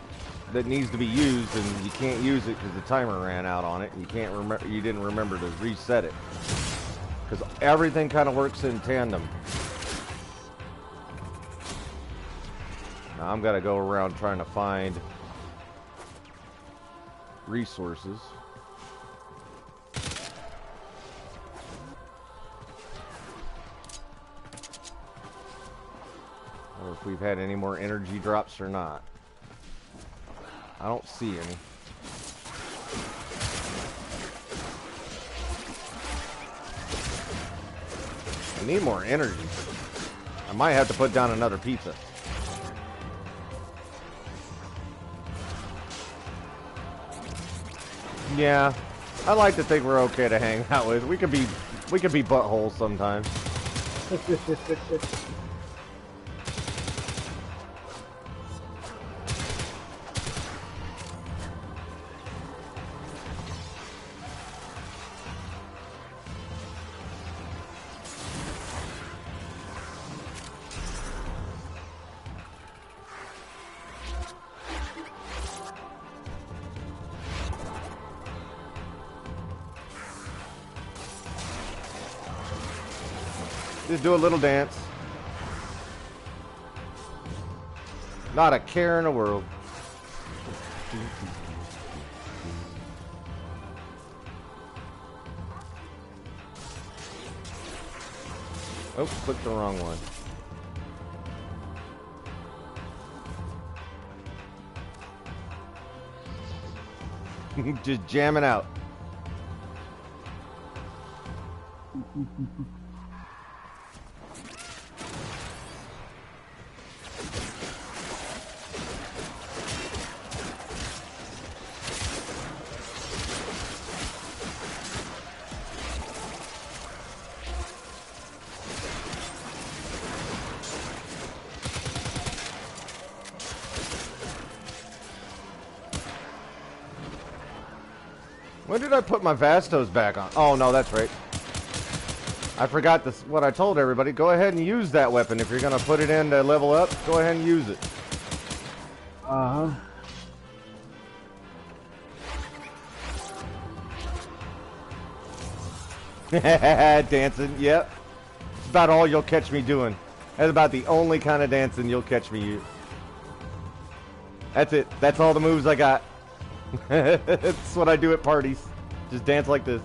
Speaker 1: that needs to be used and you can't use it because the timer ran out on it. And you didn't remember to reset it. Because everything kind of works in tandem. Now I'm gonna go around trying to find resources. Or if we've had any more energy drops or not. I don't see any. I need more energy. I might have to put down another pizza. Yeah, I like to think we're okay to hang out with. We could be buttholes sometimes. Just do a little dance. Not a care in the world. Oh, clicked the wrong one. Just jamming out. When did I put my Vastos back on? Oh, no, that's right. I forgot this. What I told everybody. Go ahead and use that weapon. If you're going to put it in to level up, go ahead and use it.
Speaker 2: Uh-huh.
Speaker 1: Dancing, yep. It's about all you'll catch me doing. That's about the only kind of dancing you'll catch me. That's it. That's all the moves I got. That's what I do at parties. Just dance like this.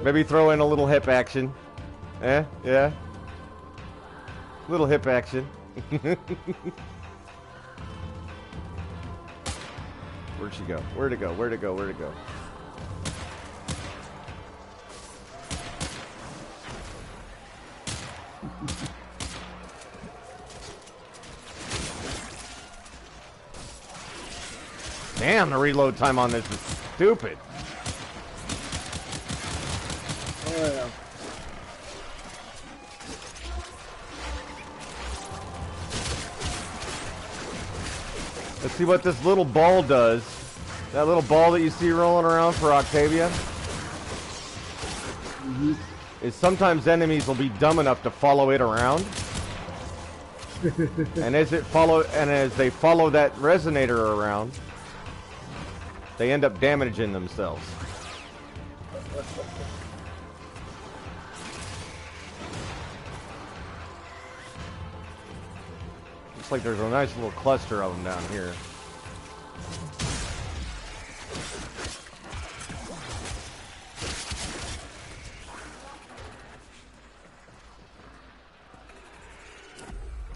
Speaker 1: Maybe throw in a little hip action. Yeah. Little hip action. Where'd she go? Where'd it go? Where'd it go? Where'd it go? Damn, the reload time on this is stupid.
Speaker 2: Oh, yeah.
Speaker 1: Let's see what this little ball does. That little ball that you see rolling around for Octavia. Is sometimes enemies will be dumb enough to follow it around. and as they follow that resonator around, they end up damaging themselves. Looks like there's a nice little cluster of them down here.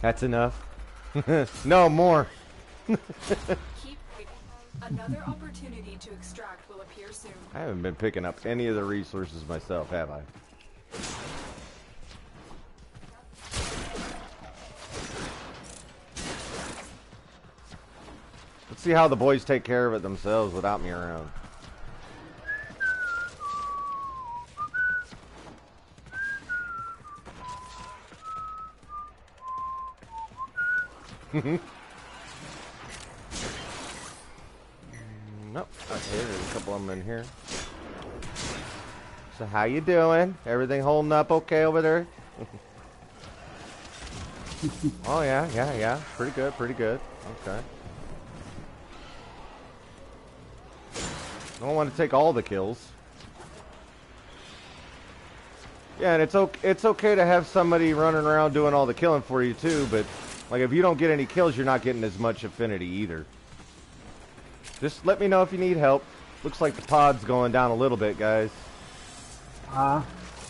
Speaker 1: That's enough. No, more.
Speaker 5: Keep waiting. Another opportunity to extract will appear soon.
Speaker 1: I haven't been picking up any of the resources myself, have I? Let's see how the boys take care of it themselves without me around. Nope. Okay, there's a couple of them in here. So how you doing? Everything holding up okay over there? Oh yeah. Pretty good. Okay. I don't want to take all the kills. Yeah, and it's okay to have somebody running around doing all the killing for you too, but like if you don't get any kills, you're not getting as much affinity either. Just let me know if you need help. Looks like the pod's going down a little bit, guys.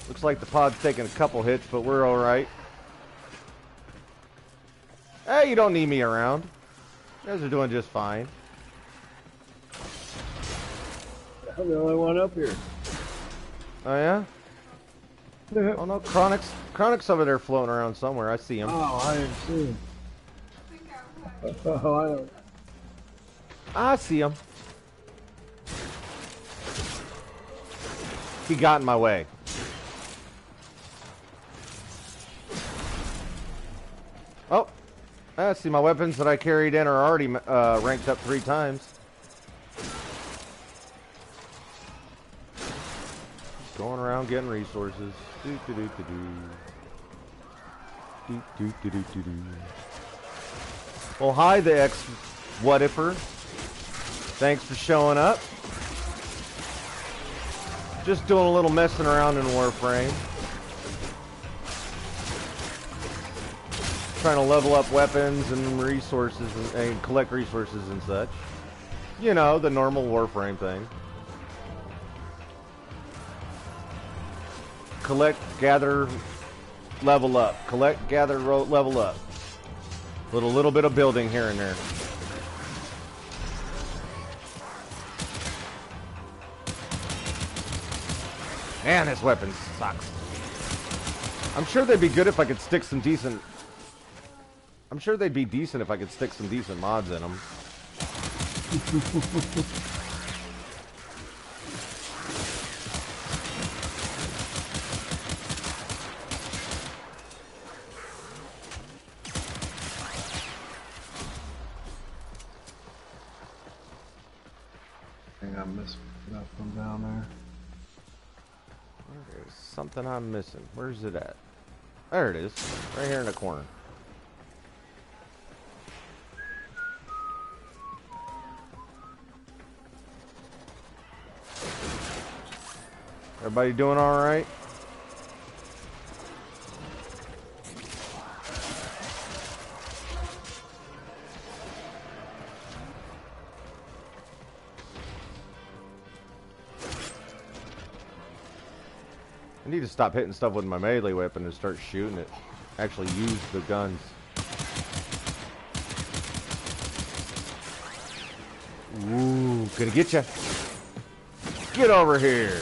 Speaker 1: Looks like the pod's taking a couple hits, but we're alright. Hey, you don't need me around. You guys are doing just fine.
Speaker 2: I'm the only one up here.
Speaker 1: Oh, yeah? Oh, no, Chronic's over there floating around somewhere. I see him.
Speaker 2: Oh, I didn't see him. Oh, I don't.
Speaker 1: I see him. He got in my way. Oh, I see my weapons that I carried in are already ranked up 3 times. Going around getting resources. Well, hi, the ex-what-iffer. Thanks for showing up. Just doing a little messing around in Warframe. Trying to level up weapons and resources and collect resources and such. You know, the normal Warframe thing. Collect, gather, level up. Collect, gather, level up. Little bit of building here and there. Man, this weapon sucks. I'm sure they'd be good if I could stick some decent... I'm sure they'd be decent if I could stick some decent mods in them.
Speaker 2: I think I missed that from down there.
Speaker 1: There's something I'm missing. Where's it at? There it is. Right here in the corner. Everybody doing all right? I need to stop hitting stuff with my melee weapon and start shooting it. Actually use the guns. Ooh, gonna get you. Get over here.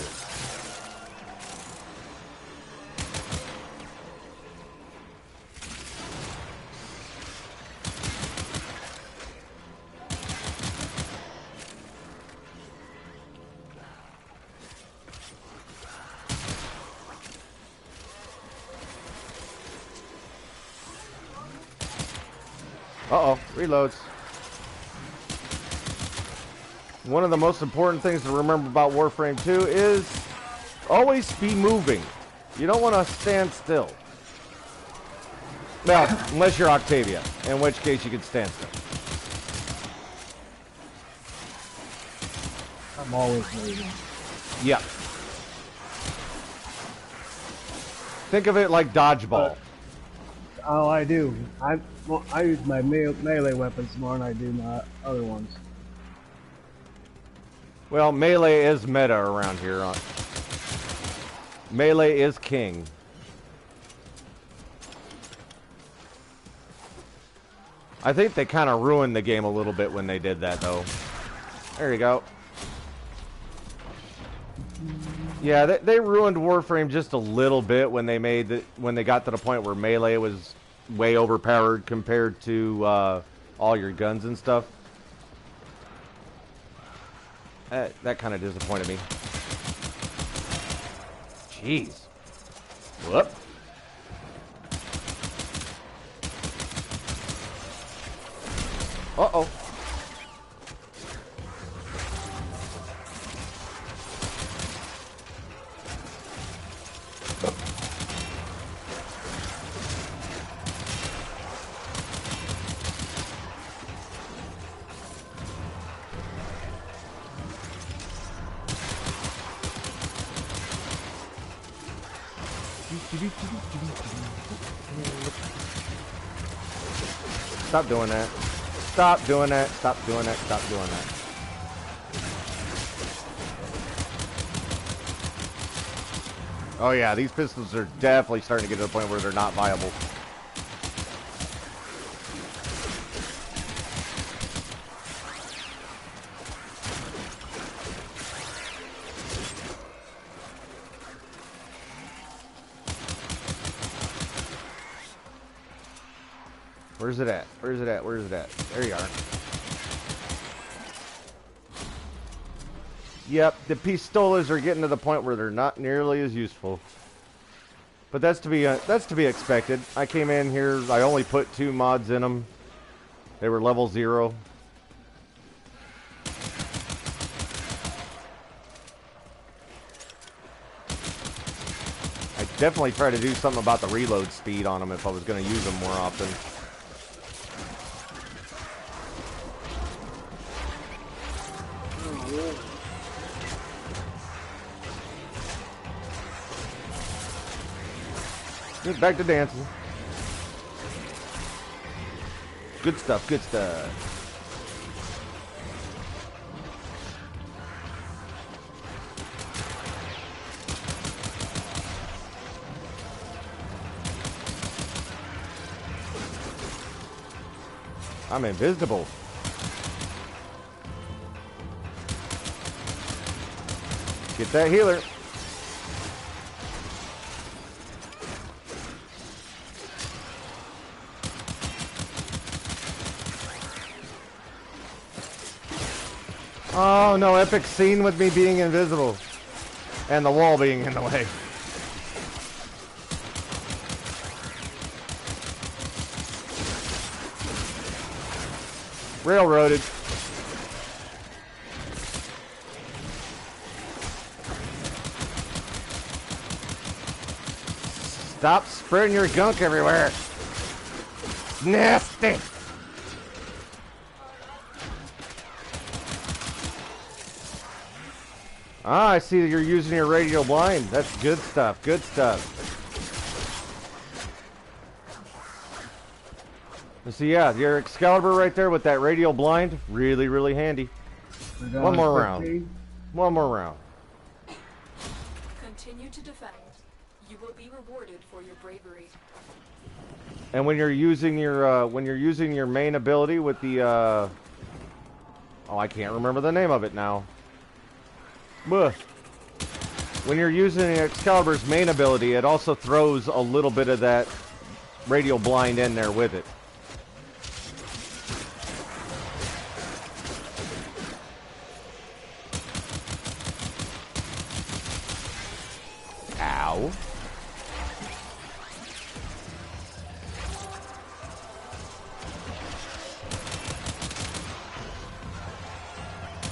Speaker 1: Uh-oh, reloads. One of the most important things to remember about Warframe 2 is always be moving. You don't want to stand still. Well, unless you're Octavia, in which case you can stand still.
Speaker 2: I'm always moving.
Speaker 1: Yeah. Think of it like dodgeball.
Speaker 2: Oh, I do. I use my melee weapons more than I do my other ones.
Speaker 1: Well, melee is meta around here. Melee is king. I think they kind of ruined the game a little bit when they did that, though. There you go. Yeah, they ruined Warframe just a little bit when they got to the point where melee was way overpowered compared to all your guns and stuff. That kind of disappointed me. Jeez. Whoop. Uh-oh. Stop doing that. Stop doing that. Stop doing that. Stop doing that. Oh yeah, these pistols are definitely starting to get to the point where they're not viable. Where's it at? Where's it at? Where's it at? There you are. Yep, the pistolas are getting to the point where they're not nearly as useful. But that's to be expected. I came in here, I only put 2 mods in them. They were level 0. I definitely try to do something about the reload speed on them if I was going to use them more often. Get back to dancing. Good stuff, good stuff. I'm invisible. Get that healer. Oh no, epic scene with me being invisible. And the wall being in the way. Railroaded. Stop spreading your gunk everywhere. Nasty. Ah, I see that you're using your radial blind. That's good stuff. Good stuff. So yeah, your Excalibur right there with that radial blind, really, really handy. One more round. One more round.
Speaker 5: Continue to defend. You will be rewarded for your bravery.
Speaker 1: And when you're using your main ability with the oh, I can't remember the name of it now. Buh. When you're using Excalibur's main ability, it also throws a little bit of that radial blind in there with it. Ow.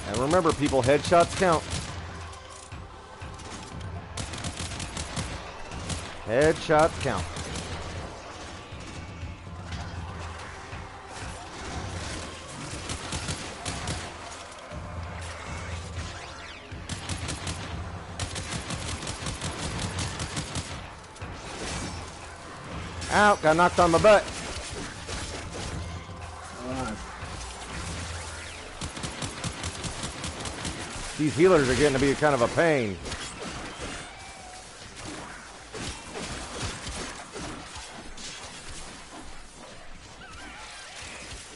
Speaker 1: And remember, people, headshots count. Headshots count. Ow, got knocked on my butt. These healers are getting to be kind of a pain.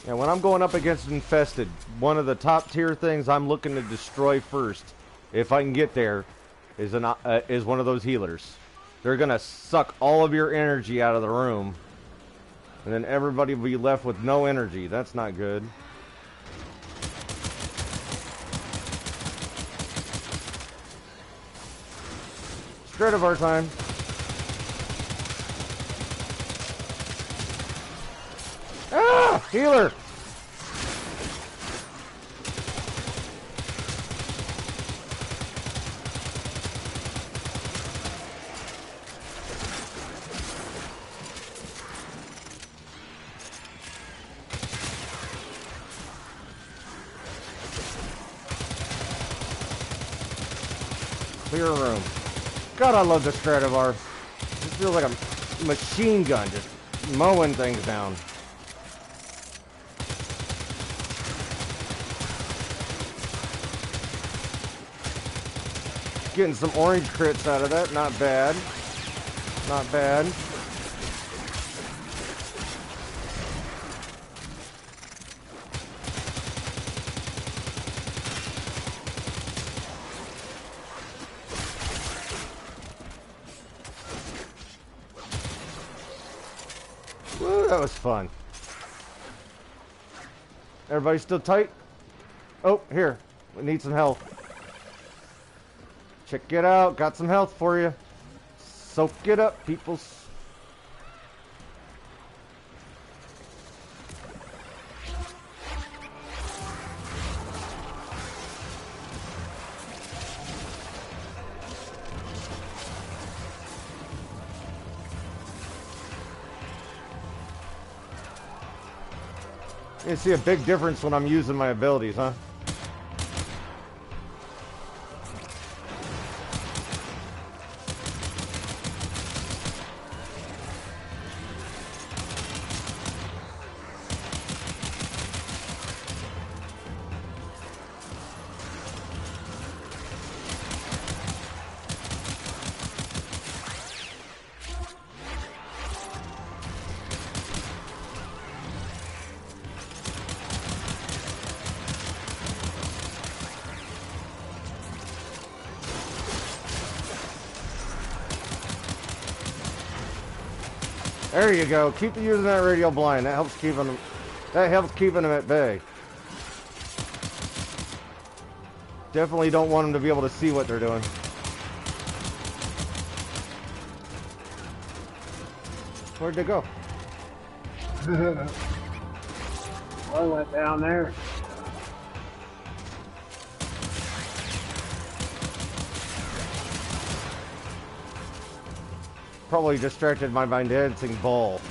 Speaker 1: And when I'm going up against infested, one of the top tier things I'm looking to destroy first, if I can get there, is one of those healers. They're gonna suck all of your energy out of the room, and then everybody will be left with no energy. That's not good. Stradivar time. Ah! Healer! Clear room. God, I love the Stradivar. It feels like a machine gun just mowing things down. Getting some orange crits out of that. Not bad. Not bad. Woo, that was fun. Everybody still tight? Oh, here. We need some health. Check it out. Got some health for you. Soak it up, peoples. You see a big difference when I'm using my abilities, huh? There you go. Keep using that radial blind. That helps keeping them. That helps keeping them at bay. Definitely don't want them to be able to see what they're doing. Where'd they go?
Speaker 2: I went down there.
Speaker 1: Probably distracted by my dancing ball.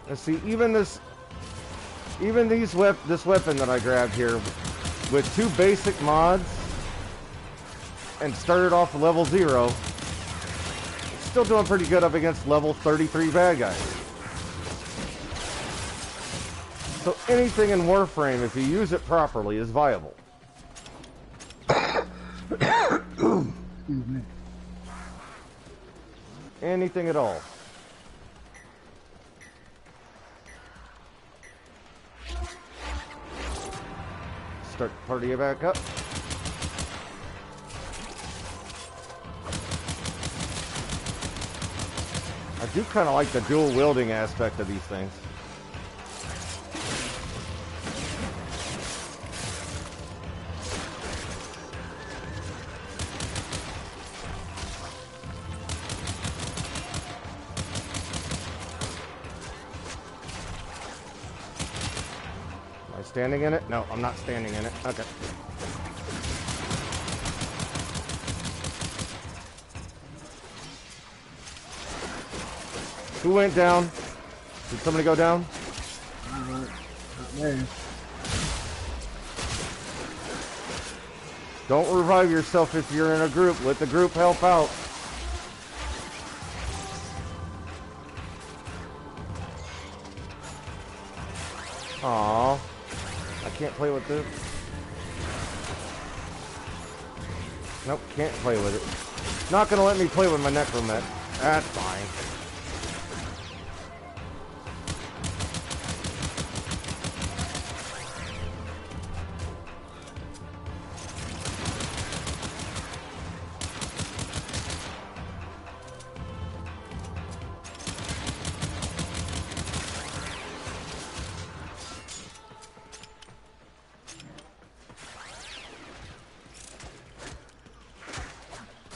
Speaker 1: Let's see, this weapon that I grabbed here with 2 basic mods and started off at level 0, it's still doing pretty good up against level 33 bad guys. So anything in Warframe, if you use it properly, is viable.
Speaker 2: Excuse me.
Speaker 1: Anything at all. Start the party back up. I do kind of like the dual wielding aspect of these things. Standing in it? No, I'm not standing in it. Okay. Who went down? Did somebody go down? Don't revive yourself if you're in a group. Let the group help out. Aww. I can't play with this. Nope, can't play with it. Not gonna let me play with my necromet. That's fine.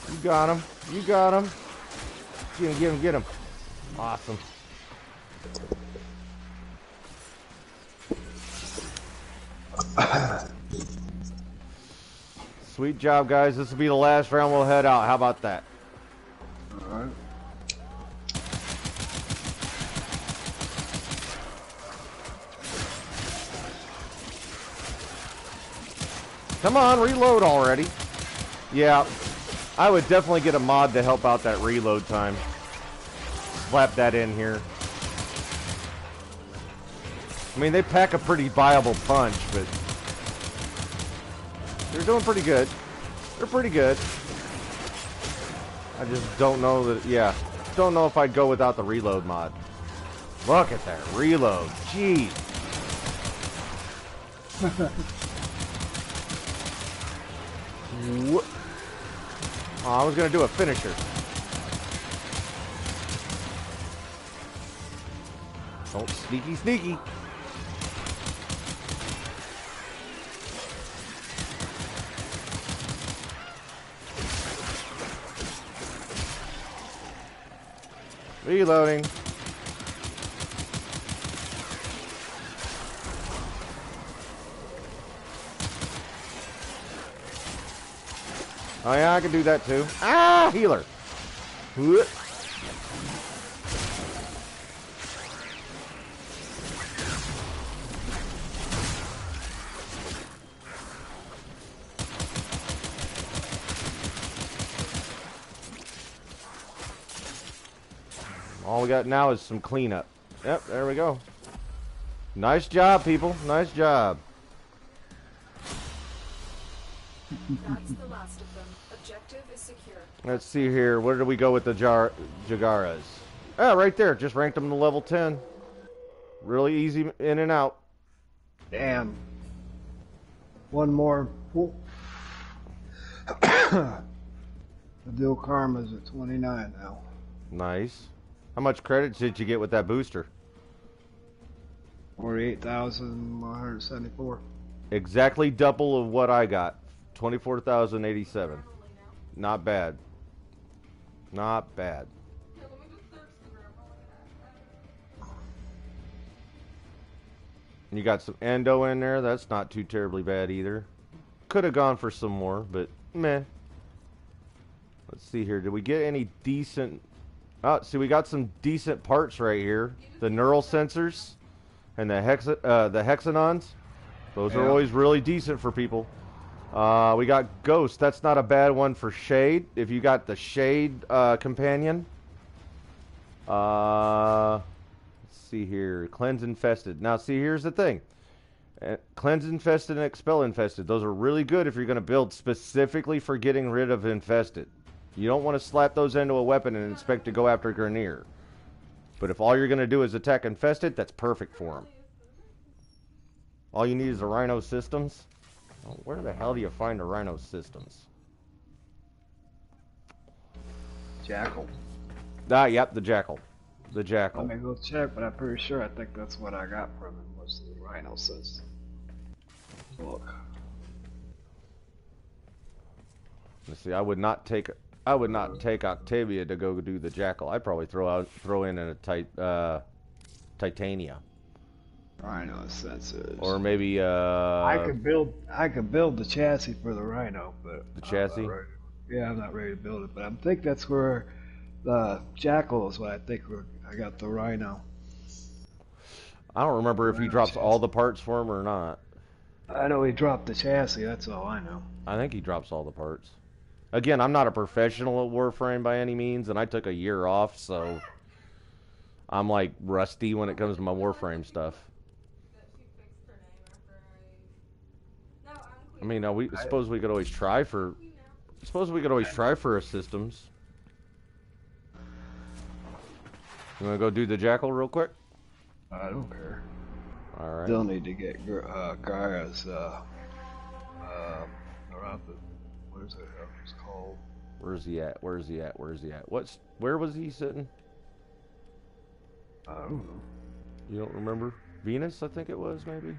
Speaker 1: You got him. You got him. Get him, get him, get him. Awesome. Sweet job, guys. This will be the last round. We'll head out. How about that?
Speaker 2: All right.
Speaker 1: Come on, reload already. Yeah, I would definitely get a mod to help out that reload time. Slap that in here. I mean, they pack a pretty viable punch, but they're doing pretty good. They're pretty good. I just don't know that, yeah. Don't know if I'd go without the reload mod. Look at that reload. Jeez. Oh, I was going to do a finisher. Oh, sneaky, sneaky. Reloading. Oh yeah, I can do that too. Ah, healer. Whoop. All we got now is some cleanup. Yep, there we go. Nice job, people. Nice job.
Speaker 5: That's the last of them. Objective is secure.
Speaker 1: Let's see here. Where do we go with the Jagaras? Ah, right there. Just ranked them to level 10. Really easy in and out.
Speaker 2: Damn. One more. The Dual Karma's at 29 now.
Speaker 1: Nice. How much credits did you get with that booster?
Speaker 2: 48,174.
Speaker 1: Exactly double of what I got. 24,087. Not bad. Not bad. You got some endo in there. That's not too terribly bad either. Could have gone for some more, but meh. Let's see here. Did we get any decent... Oh, see, we got some decent parts right here. The neural sensors and the hexanons. Those are always really decent for people. We got Ghost. That's not a bad one for Shade. If you got the Shade companion. Let's see here. Cleanse Infested. Now, see, here's the thing. Cleanse Infested and Expel Infested. Those are really good if you're going to build specifically for getting rid of Infested. You don't want to slap those into a weapon and expect to go after Grenier. But if all you're going to do is attack Infested, that's perfect for them. All you need is the Rhino Systems. Oh, where the hell do you find the Rhino Systems?
Speaker 2: Jackal.
Speaker 1: Ah, yep, the Jackal. The Jackal.
Speaker 2: Let me go check, but I'm pretty sure I think that's what I got from him was the Rhino System. Look.
Speaker 1: Let's see, I would not take Octavia to go do the Jackal. I'd probably throw in a Titania.
Speaker 2: Rhino sensors.
Speaker 1: Or maybe
Speaker 2: I could build the chassis for the Rhino, but
Speaker 1: the chassis.
Speaker 2: I'm not ready to build it, but I think that's where the Jackal is. What I think I got the Rhino.
Speaker 1: I don't remember if he drops all the parts for him or not.
Speaker 2: I know he dropped the chassis. That's all I know.
Speaker 1: I think he drops all the parts. Again, I'm not a professional at Warframe by any means, and I took a year off, so I'm like rusty when it comes to my Warframe stuff. I mean, I suppose we could always try for systems. You want to go do the Jackal real quick?
Speaker 2: I don't care.
Speaker 1: All right.
Speaker 2: Still need to get Gaia's around the, what is it? It's called.
Speaker 1: Where's he at? Where was he sitting?
Speaker 2: I don't know.
Speaker 1: You don't remember? Venus, I think it was, maybe.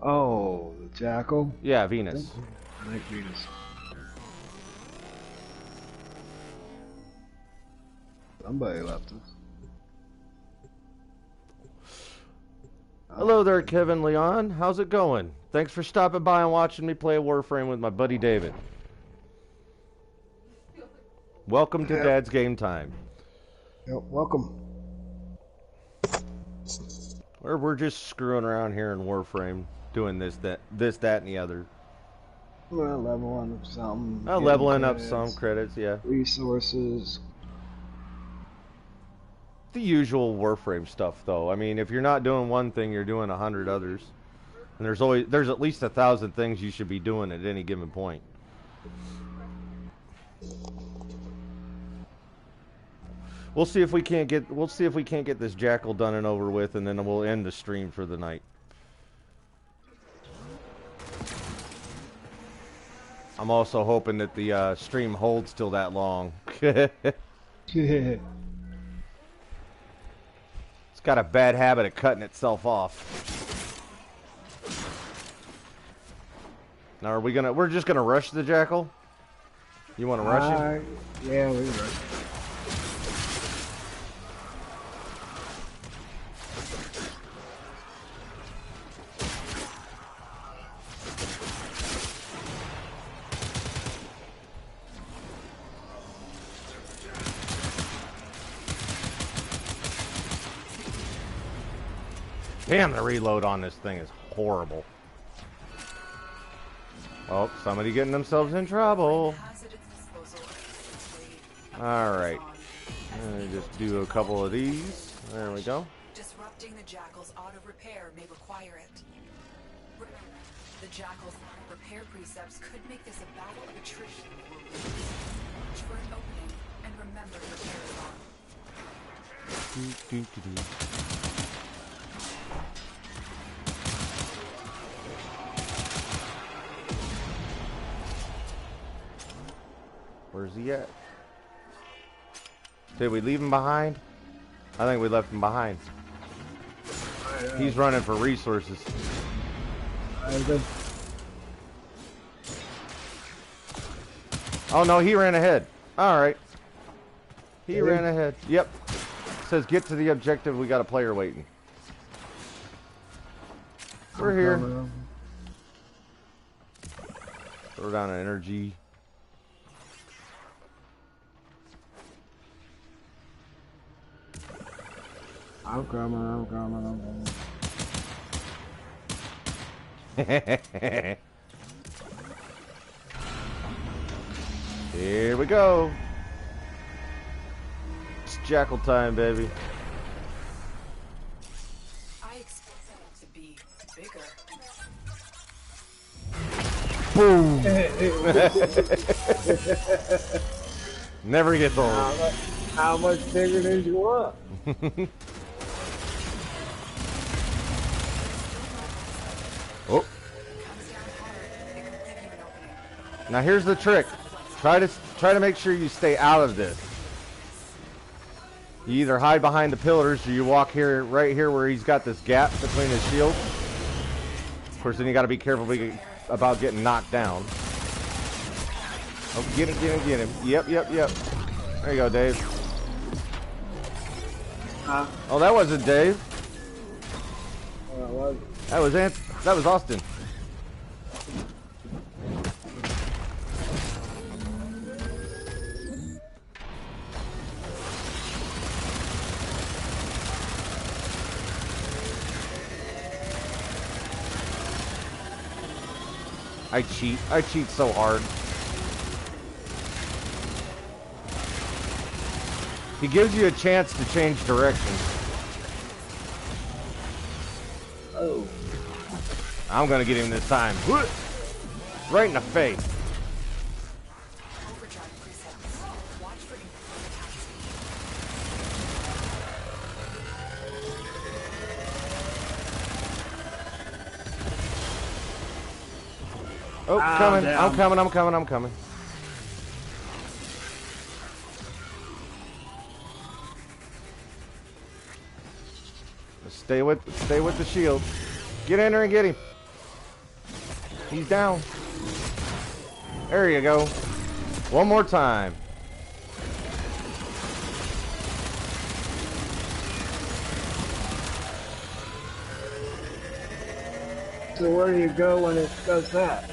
Speaker 2: Oh, the Jackal?
Speaker 1: Yeah, Venus.
Speaker 2: I think Venus. Somebody left us.
Speaker 1: Hello there, Kevin Leon. How's it going? Thanks for stopping by and watching me play Warframe with my buddy David. Welcome to Dad's Game Time.
Speaker 2: Yep, welcome.
Speaker 1: We're just screwing around here in Warframe, doing this, that, and the other.
Speaker 2: Well, leveling up something.
Speaker 1: Leveling up
Speaker 2: credits,
Speaker 1: some credits, yeah.
Speaker 2: resources.
Speaker 1: The usual Warframe stuff, though. I mean, if you're not doing one thing, you're doing 100 others. And there's at least 1,000 things you should be doing at any given point. We'll see if we can't get this jackal done and over with, and then we'll end the stream for the night. I'm also hoping that the stream holds till that long. It's got a bad habit of cutting itself off. Now we're just gonna rush the jackal? You wanna rush it?
Speaker 2: Yeah, we rush.
Speaker 1: Damn, the reload on this thing is horrible. Oh, somebody getting themselves in trouble. Alright. Just do a couple of these. There we go.
Speaker 5: Disrupting the Jackal's auto repair may require it. Remember, the Jackal's repair precepts could make this a battle of attrition. Watch for an opening and remember repair is on.
Speaker 1: Where's he at? Did we leave him behind? I think we left him behind. He's running for resources. Oh no, he ran ahead. Alright. He ran ahead. Yep. Says get to the objective, we got a player waiting. We're here. Throw down an energy.
Speaker 2: I'm coming.
Speaker 1: Here we go. It's jackal time, baby.
Speaker 5: I expect it to be bigger.
Speaker 1: Boom. Never gets old.
Speaker 2: How much bigger did you want?
Speaker 1: Oh. Now here's the trick. Try to make sure you stay out of this. You either hide behind the pillars or you walk here, right here where he's got this gap between his shield. Of course, then you got to be careful about getting knocked down. Oh, get him. Yep. There you go, Dave. Oh, that wasn't Dave. That was Austin. I cheat so hard. He gives you a chance to change directions.
Speaker 2: Oh.
Speaker 1: I'm gonna get him this time. Right in the face. Oh, coming. I'm coming. Stay with the shield. Get in there and get him. He's down. There you go. One more time.
Speaker 2: So where do you go when it does that?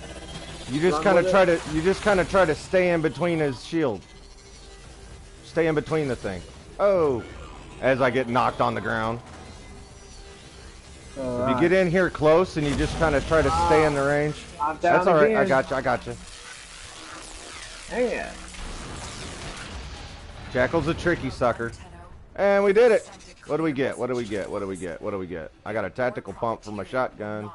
Speaker 1: You just kind of try to stay in between his shield. Stay in between the thing. Oh, as I get knocked on the ground. If you get in here close and you just kind of try to stay in the range,
Speaker 2: I'm down
Speaker 1: that's all right.
Speaker 2: again.
Speaker 1: I got you.
Speaker 2: Yeah.
Speaker 1: Jackal's a tricky sucker. And we did it. What do we get? What do we get? What do we get? What do we get? I got a tactical pump for my shotgun.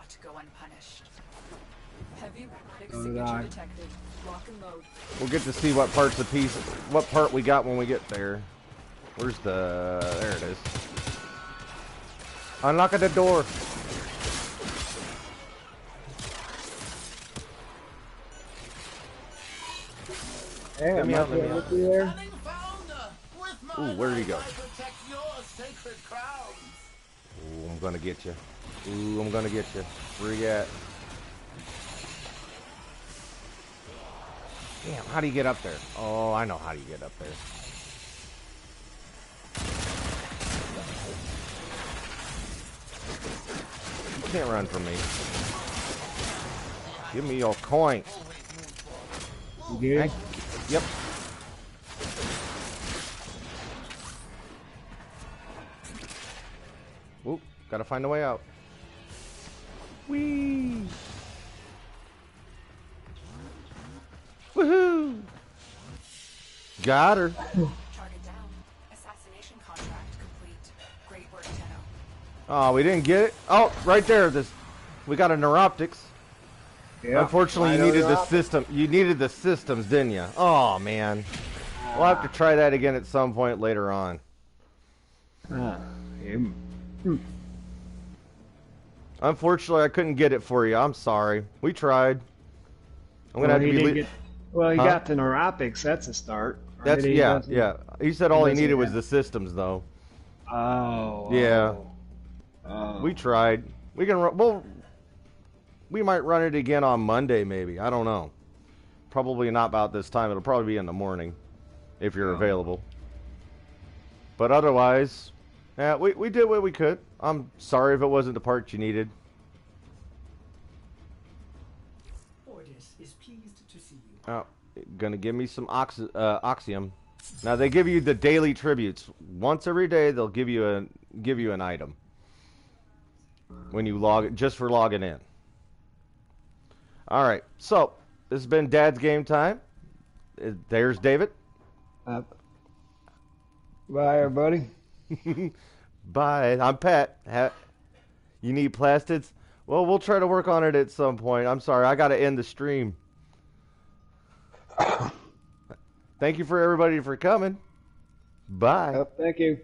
Speaker 1: We'll get to see what parts of piece, what part we got when we get there. Where's the? There it is. Unlock the door.
Speaker 2: Hey,
Speaker 1: Let me out, let me out.
Speaker 2: there.
Speaker 1: Ooh, where did he go? Ooh, I'm gonna get you. Ooh, I'm gonna get you. Where you at? Damn, how do you get up there? Oh, I know how do you get up there. You can't run from me. Give me your coins.
Speaker 2: You good?
Speaker 1: Yep. Oop, gotta find a way out. Whee! Woohoo! Got her.
Speaker 5: Target down. Assassination contract complete. Great work, Tenno.
Speaker 1: Oh, we didn't get it. Oh, right there. We got a neuroptics.
Speaker 2: Yeah.
Speaker 1: Unfortunately, you needed the system. You needed the systems, didn't you? Oh man. We'll have to try that again at some point later on. Unfortunately, I couldn't get it for you. I'm sorry. We tried. I'm gonna have to be.
Speaker 2: Well, he got the neuropics. That's a start. Right?
Speaker 1: That's yeah. He said all he needed was the systems, though.
Speaker 2: Oh.
Speaker 1: Yeah.
Speaker 2: Oh.
Speaker 1: We tried. We can. Well, we might run it again on Monday, maybe. I don't know. Probably not about this time. It'll probably be in the morning, if you're available. But otherwise, yeah, we did what we could. I'm sorry if it wasn't the part you needed.
Speaker 6: Ordis is pleased to see you.
Speaker 1: Oh, gonna give me some Oxium. Now they give you the daily tributes once every day. They'll give you an item when you log just for logging in. All right, so this has been Dad's Game Time. There's David.
Speaker 2: Bye, everybody.
Speaker 1: Bye. I'm Pat. You need plastids? Well, we'll try to work on it at some point. I'm sorry, I got to end the stream. Thank you for everybody for coming. Bye.
Speaker 2: Thank you.